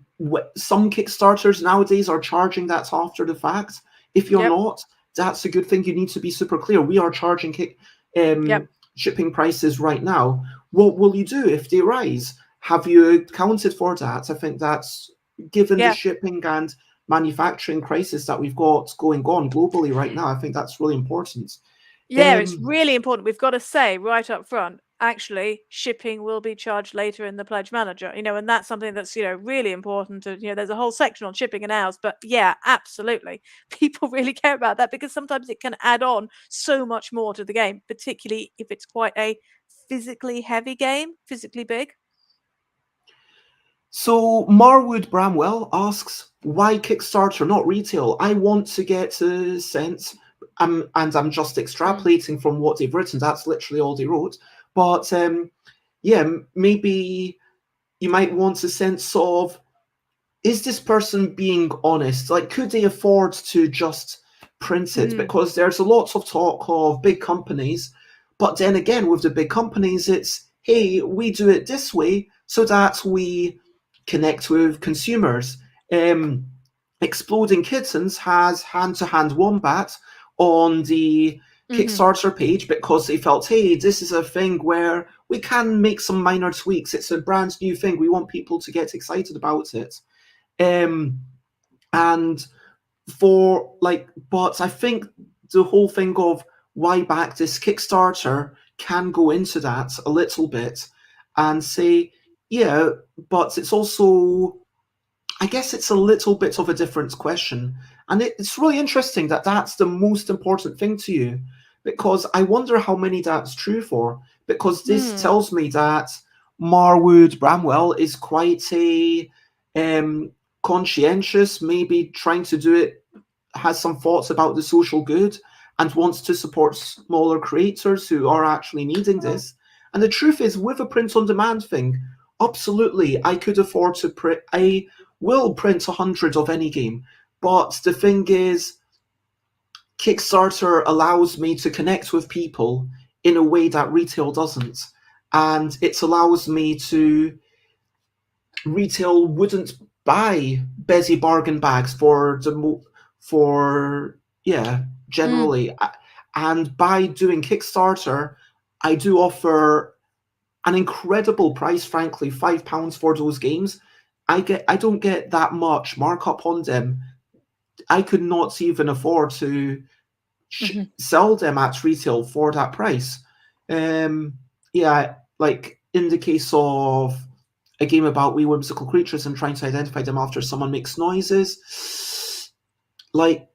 Kickstarters nowadays are charging that after the fact. If you're not, that's a good thing. You need to be super clear. We are charging shipping prices right now. What will you do if they rise? Have you accounted for that? I think that's, given the shipping and manufacturing crisis that we've got going on globally right now, I think that's really important. Yeah, it's really important. We've got to say right up front, actually, shipping will be charged later in the pledge manager, and that's something that's, really important. There's a whole section on shipping and hours, but yeah, absolutely. People really care about that because sometimes it can add on so much more to the game, particularly if it's quite a physically heavy game, physically big. So Marwood Bramwell asks, why Kickstarter, not retail? I want to get a sense, and I'm just extrapolating from what they've written. That's literally all they wrote. But maybe you might want a sense of, is this person being honest? Like, could they afford to just print it? Because there's a lot of talk of big companies, but then again, with the big companies, it's, hey, we do it this way so that we connect with consumers. Exploding Kittens has hand-to-hand wombat on the Kickstarter page because they felt, hey, this is a thing where we can make some minor tweaks. It's a brand new thing. We want people to get excited about it. And for but I think the whole thing of why back this Kickstarter can go into that a little bit and say, yeah, but it's also, I guess it's a little bit of a different question. And it's really interesting that that's the most important thing to you, because I wonder how many that's true for, because this tells me that Marwood Bramwell is quite a conscientious, maybe trying to do it, has some thoughts about the social good and wants to support smaller creators who are actually needing this. And the truth is, with a print-on-demand thing, absolutely, I could afford to print. I will print 100 of any game, but the thing is, Kickstarter allows me to connect with people in a way that retail doesn't, and it allows me to. Retail wouldn't buy busy bargain bags generally, and by doing Kickstarter, I do offer an incredible price, frankly, £5 for those games. I don't get that much markup on them. I could not even afford to sell them at retail for that price. Like in the case of a game about wee whimsical creatures and trying to identify them after someone makes noises, like,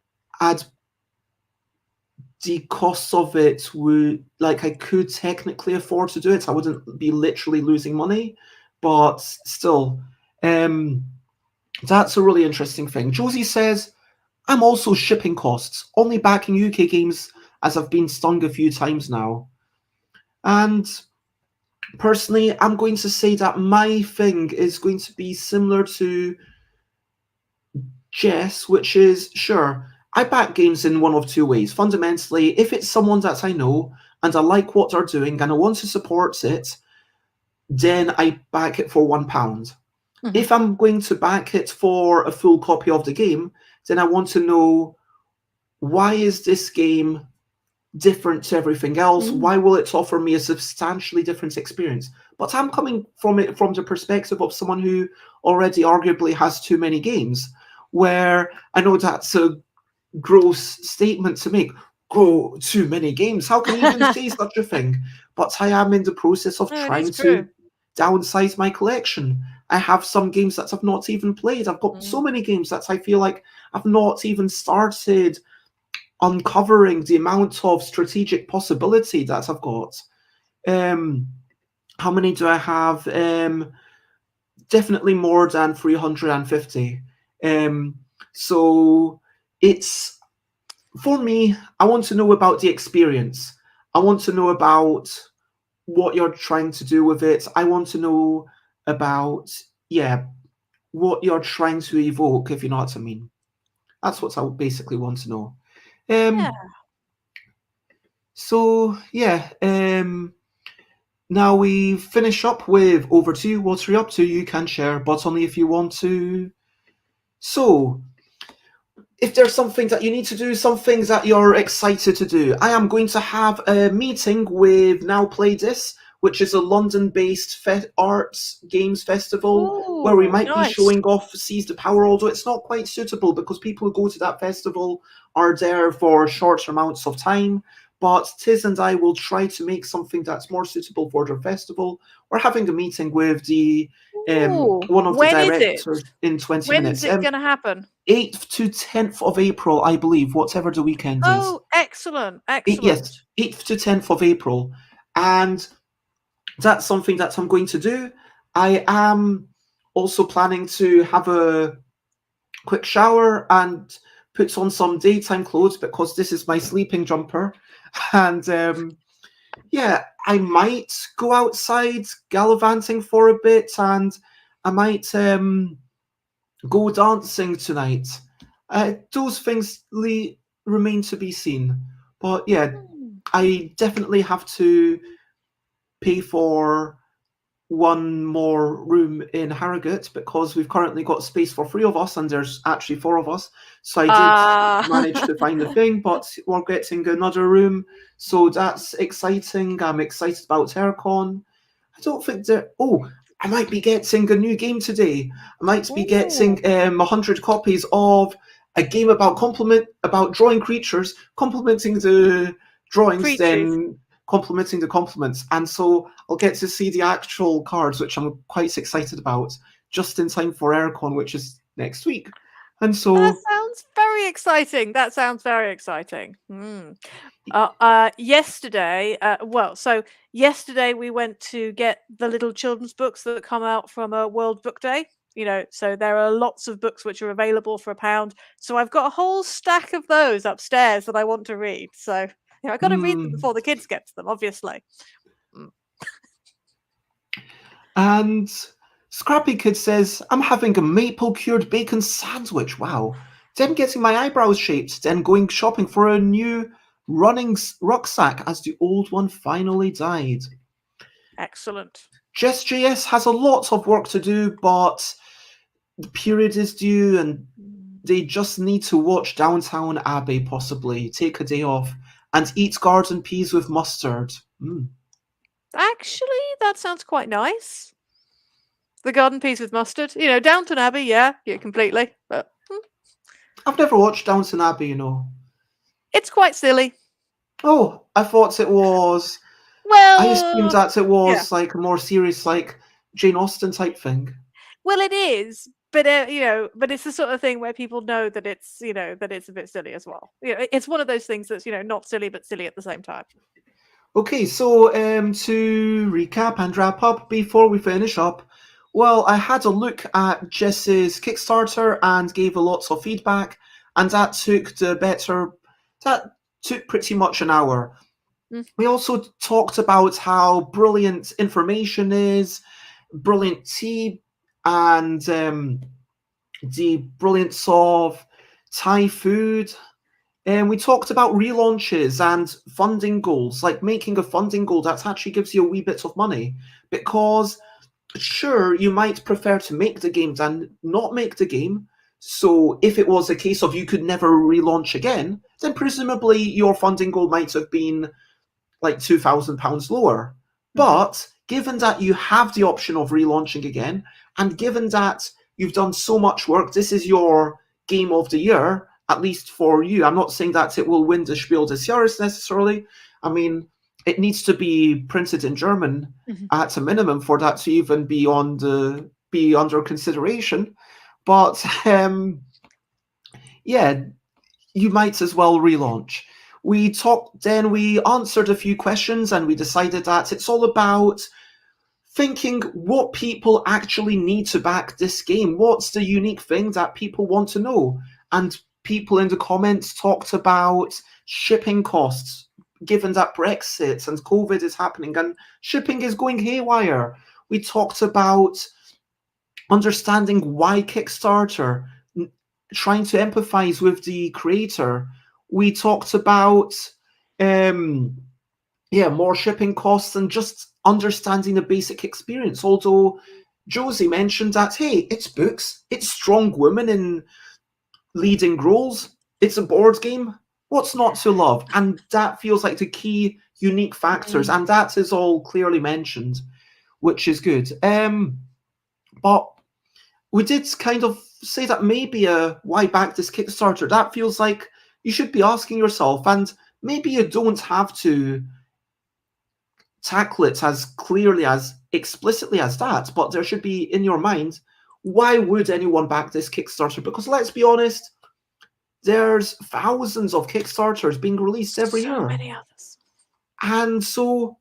the costs of it would, like, I could technically afford to do it. I wouldn't be literally losing money, but still, that's a really interesting thing. Josie says, I'm also shipping costs, only backing UK games as I've been stung a few times now. And personally, I'm going to say that my thing is going to be similar to Jess, which is, sure, I back games in one of two ways. Fundamentally, if it's someone that I know and I like what they're doing and I want to support it, then I back it for £1. Mm-hmm. If I'm going to back it for a full copy of the game, then I want to know, why is this game different to everything else? Why will it offer me a substantially different experience? But I'm coming from it from the perspective of someone who already arguably has too many games, where I know that's a gross statement to make. Go too many games. How can you even say such a thing? But I am in the process of trying to downsize my collection. I have some games that I've not even played. I've got so many games that I feel like I've not even started uncovering the amount of strategic possibility that I've got. How many do I have? Definitely more than 350. So it's, for me, I want to know about the experience. I want to know about what you're trying to do with it. I want to know about, what you're trying to evoke, if you know what I mean. That's what I basically want to know. So, now we finish up with over to you. What are you up to? You can share, but only if you want to. So, if there's something that you need to do, some things that you're excited to do, I am going to have a meeting with Now Play This, which is a London-based arts games festival where we might be showing off Seize the Power, although it's not quite suitable because people who go to that festival are there for shorter amounts of time. But Tiz and I will try to make something that's more suitable for their festival. We're having a meeting with the one of the directors in 20 minutes. When is it going to happen? 8th to 10th of April, I believe, whatever the weekend is. Oh, excellent. Yes, 8th to 10th of April. And that's something that I'm going to do. I am also planning to have a quick shower and put on some daytime clothes because this is my sleeping jumper. And I might go outside gallivanting for a bit, and I might go dancing tonight. Those things remain to be seen. But I definitely have to pay for one more room in Harrogate because we've currently got space for 3 of us and there's actually 4 of us. So I did manage to find the thing, but we're getting another room. So that's exciting. I'm excited about Terracon. I don't think that... I might be getting a new game today. I might be getting 100 copies of a game about drawing creatures, complimenting the drawings, then complimenting the compliments. And so I'll get to see the actual cards, which I'm quite excited about, just in time for Aircon, which is next week. And so that sounds very exciting. Yesterday we went to get the little children's books that come out from World Book Day. So there are lots of books which are available for £1. So I've got a whole stack of those upstairs that I want to read. So I've got to read them before the kids get to them, obviously. And Scrappy Kid says, I'm having a maple cured bacon sandwich. Wow. Then getting my eyebrows shaped, then going shopping for a new running rucksack as the old one finally died. Excellent. Jess JS has a lot of work to do, but the period is due and they just need to watch Downtown Abbey, possibly, take a day off, and eat garden peas with mustard. Actually, that sounds quite nice. The garden peas with mustard. Downton Abbey, yeah, completely. But I've never watched Downton Abbey, It's quite silly. Oh, I thought it was... Well... I assumed that it was like a more serious, like, Jane Austen type thing. Well, it is, but but it's the sort of thing where people know that it's that it's a bit silly as well. It's one of those things that's not silly but silly at the same time. Okay, so to recap and wrap up before we finish up, well, I had a look at Jess's Kickstarter and gave a lots of feedback, and that took pretty much an hour. We also talked about how brilliant information is, brilliant tea, and the brilliance of Thai food. And we talked about relaunches and funding goals, like making a funding goal that actually gives you a wee bit of money. Because sure, you might prefer to make the game than not make the game. So if it was a case of you could never relaunch again, then presumably your funding goal might have been like £2,000 lower. But given that you have the option of relaunching again, and given that you've done so much work, this is your game of the year, at least for you. I'm not saying that it will win the Spiel des Jahres necessarily. I mean, it needs to be printed in German at a minimum for that to even be under consideration. But yeah, you might as well relaunch. We answered a few questions, and we decided that it's all about thinking what people actually need to back this game. What's the unique thing that people want to know? And people in the comments talked about shipping costs, given that Brexit and COVID is happening and shipping is going haywire. We talked about understanding why Kickstarter, trying to empathize with the creator. We talked about more shipping costs and just understanding the basic experience. Although Josie mentioned that, hey, it's books, it's strong women in leading roles, it's a board game. What's not to love? And that feels like the key unique factors, and that is all clearly mentioned, which is good. But we did kind of say that maybe why back this Kickstarter? That feels like you should be asking yourself, and maybe you don't have to tackle it as clearly, as explicitly as that, but there should be in your mind, why would anyone back this Kickstarter? Because let's be honest, there's thousands of Kickstarters being released every year. So many others. And so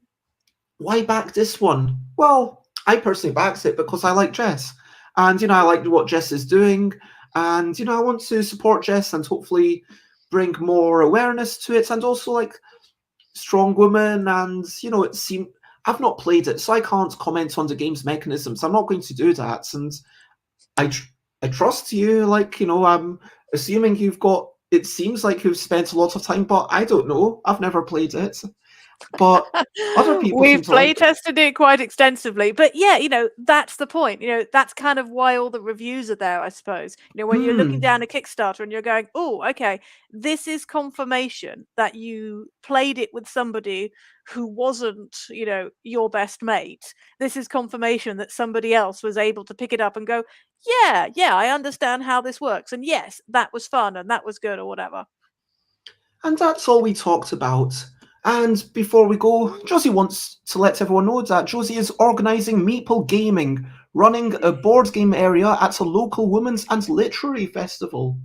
why back this one? Well, I personally backed it because I like Jess. And, I like what Jess is doing. And, I want to support Jess and hopefully bring more awareness to it. And also, like, strong women. And, I've not played it, so I can't comment on the game's mechanisms. I'm not going to do that. And I trust you. Like, I'm assuming it seems like you've spent a lot of time, but I don't know. I've never played it. But other people we've play tested it quite extensively, but yeah, that's the point. That's kind of why all the reviews are there, I suppose. When you're looking down a Kickstarter and you're going, oh, okay, this is confirmation that you played it with somebody who wasn't your best mate. This is confirmation that somebody else was able to pick it up and go, yeah, I understand how this works, and yes, that was fun and that was good or whatever. And that's all we talked about. And before we go, Josie wants to let everyone know that Josie is organising Meeple Gaming, running a board game area at a local women's and literary festival.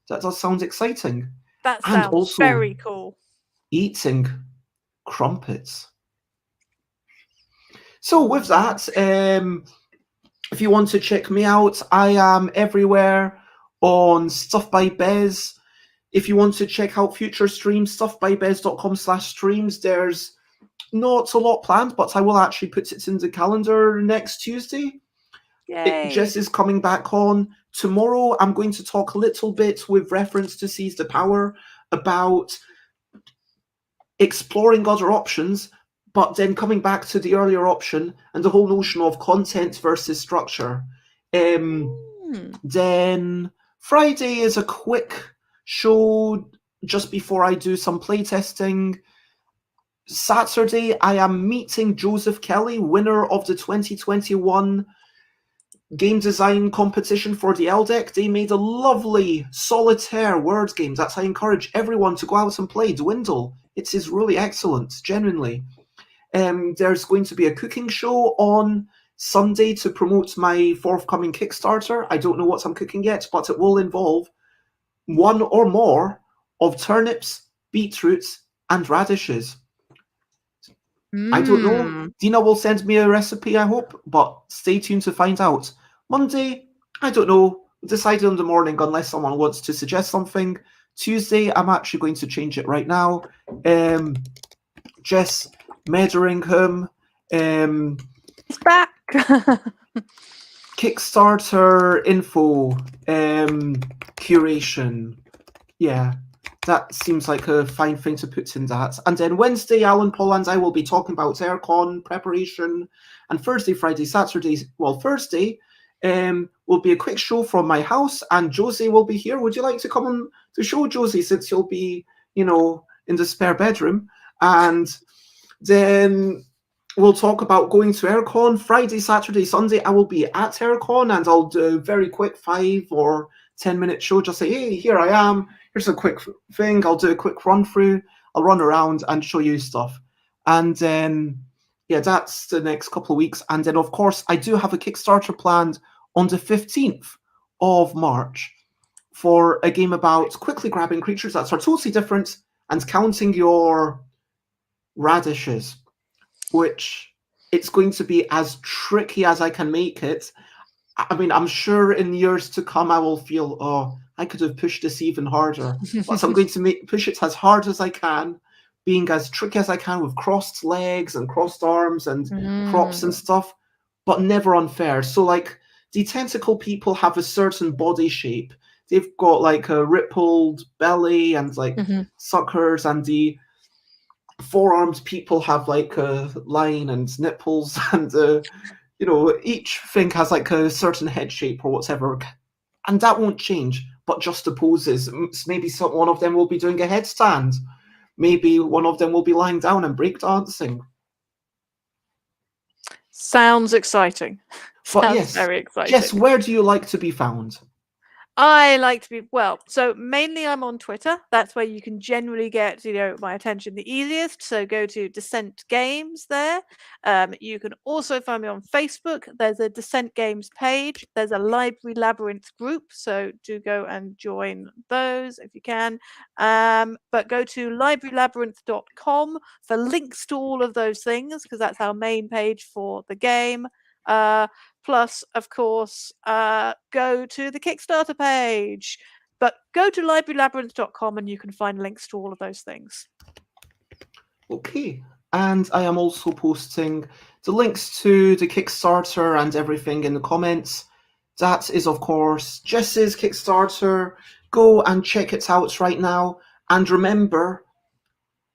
That does sound exciting. That sounds also very cool. Eating crumpets. So with that, if you want to check me out, I am everywhere on Stuff by Bez. If you want to check out future streams, stuffbybez.com/streams. There's not a lot planned, but I will actually put it in the calendar next Tuesday. Jess is coming back on tomorrow. I'm going to talk a little bit with reference to Seize the Power about exploring other options, but then coming back to the earlier option and the whole notion of content versus structure. Then Friday is a quick show just before I do some playtesting. Saturday, I am meeting Joseph Kelly, winner of the 2021 game design competition for the LDEC. They made a lovely solitaire word game that I encourage everyone to go out and play, Dwindle. It is really excellent, genuinely. There's going to be a cooking show on Sunday to promote my forthcoming Kickstarter. I don't know what I'm cooking yet, but it will involve one or more of turnips, beetroots, and radishes. I don't know. Dina will send me a recipe, I hope, but stay tuned to find out. Monday, I don't know. Decided in the morning unless someone wants to suggest something. Tuesday, I'm actually going to change it right now. Jess Metheringham. It's back. Kickstarter info. Curation. Yeah. That seems like a fine thing to put in that. And then Wednesday, Alan, Paul, and I will be talking about aircon preparation. And Thursday, Friday, Saturday. Well, Thursday will be a quick show from my house, and Josie will be here. Would you like to come on the show, Josie, since you'll be, in the spare bedroom? And then we'll talk about going to aircon. Friday, Saturday, Sunday, I will be at aircon, and I'll do a very quick 5 or 10-minute show. Just say, hey, here I am. Here's a quick thing. I'll do a quick run through. I'll run around and show you stuff. And then, that's the next couple of weeks. And then, of course, I do have a Kickstarter planned on the 15th of March for a game about quickly grabbing creatures that are totally different and counting your radishes, which it's going to be as tricky as I can make it. I mean, I'm sure in years to come I will feel, I could have pushed this even harder. But I'm going to push it as hard as I can, being as tricky as I can with crossed legs and crossed arms and props and stuff, but never unfair. So, like, the tentacle people have a certain body shape. They've got, like, a rippled belly and, like, suckers, and the four-armed people have, like, a line and nipples, and, each thing has, like, a certain head shape or whatever. And that won't change, but just the poses. Maybe one of them will be doing a headstand. Maybe one of them will be lying down and breakdancing. Sounds exciting. Sounds very exciting. Jess, where do you like to be found? I like to be, so mainly I'm on Twitter. That's where you can generally get, my attention the easiest. So go to Descent Games there. You can also find me on Facebook. There's a Descent Games page. There's a Library Labyrinth group. So do go and join those if you can. But go to librarylabyrinth.com for links to all of those things, because that's our main page for the game. Plus, of course, go to the Kickstarter page. But go to librarylabyrinth.com and you can find links to all of those things. Okay. And I am also posting the links to the Kickstarter and everything in the comments. That is, of course, Jess's Kickstarter. Go and check it out right now. And remember,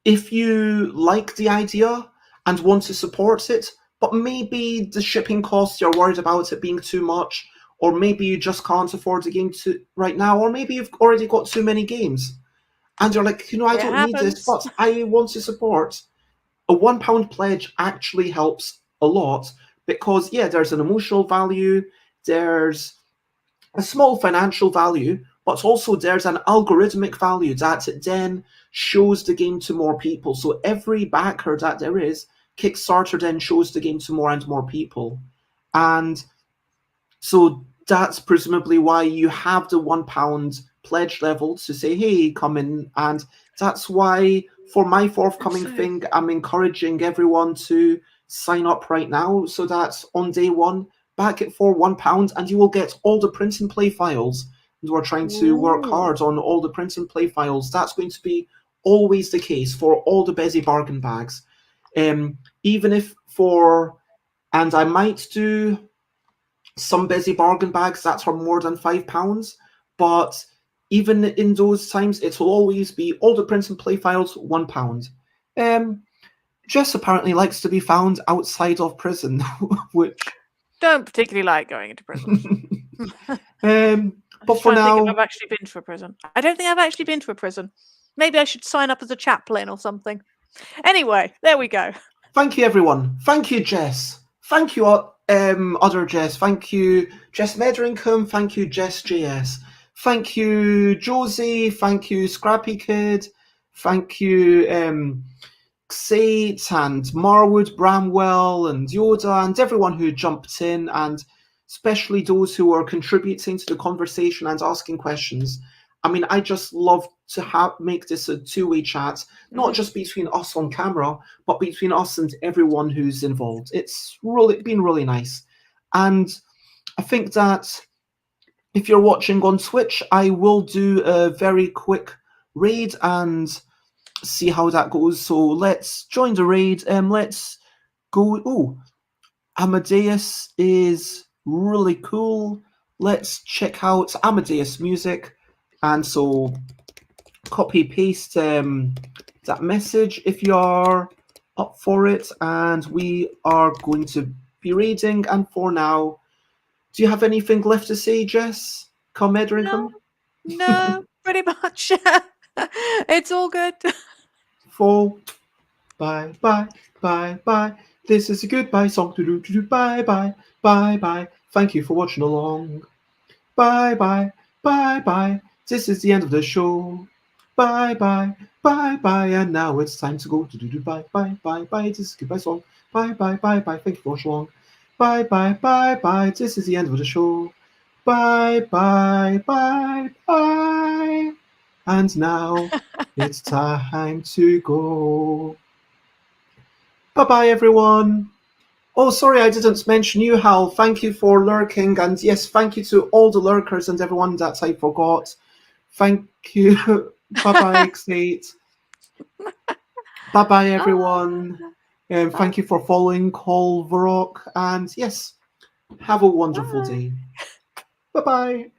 if you like the idea and want to support it, but maybe the shipping costs, you're worried about it being too much, or maybe you just can't afford the game right now, or maybe you've already got too many games, and you're like, I don't need this, but I want to support. A £1 pledge actually helps a lot, because, there's an emotional value, there's a small financial value, but also there's an algorithmic value that then shows the game to more people. So every backer that there is, Kickstarter then shows the game to more and more people. And so that's presumably why you have the £1 pledge level to say, hey, come in. And that's why for my forthcoming thing, I'm encouraging everyone to sign up right now. So that's on day one, back it for £1, and you will get all the print and play files. And we're trying to work hard on all the print and play files. That's going to be always the case for all the Bezzy bargain bags. Even if and I might do some Bezzy bargain bags that are more than £5, but even in those times, it will always be all the print and play files, £1. Jess apparently likes to be found outside of prison, which don't particularly like going into prison. But for now, I've actually been to a prison. I don't think I've actually been to a prison. Maybe I should sign up as a chaplain or something. Anyway, there we go. Thank you, everyone. Thank you, Jess. Thank you, other Jess. Thank you, Jess Metheringham. Thank you, Jess JS. Thank you, Josie. Thank you, Scrappy Kid. Thank you, Sate and Marwood, Bramwell and Yoda and everyone who jumped in, and especially those who are contributing to the conversation and asking questions. I mean, I just love to make this a two-way chat, not just between us on camera, but between us and everyone who's involved. It's really been really nice. And I think that if you're watching on Twitch, I will do a very quick raid and see how that goes. So let's join the raid. Let's go. Oh, Amadeus is really cool. Let's check out Amadeus music. And so copy paste that message if you're up for it. And we are going to be raiding. And for now, do you have anything left to say, Jess? Metheringham? No, pretty much. It's all good. For bye, bye, bye, bye. This is a goodbye song. Bye, bye, bye, bye. Thank you for watching along. Bye, bye, bye, bye. This is the end of the show. Bye, bye, bye, bye. And now it's time to go. Bye, bye, bye, bye. This is a goodbye song. Bye, bye, bye, bye. Thank you for watching along. Bye, bye, bye, bye. This is the end of the show. Bye, bye, bye, bye. And now it's time to go. Bye-bye, everyone. Oh, sorry, I didn't mention you, Hal. Thank you for lurking. And yes, thank you to all the lurkers and everyone that I forgot. Thank you. Bye-bye, X8. Bye-bye, everyone. Thank you for following Call Varrock. And yes, have a wonderful day. Bye-bye.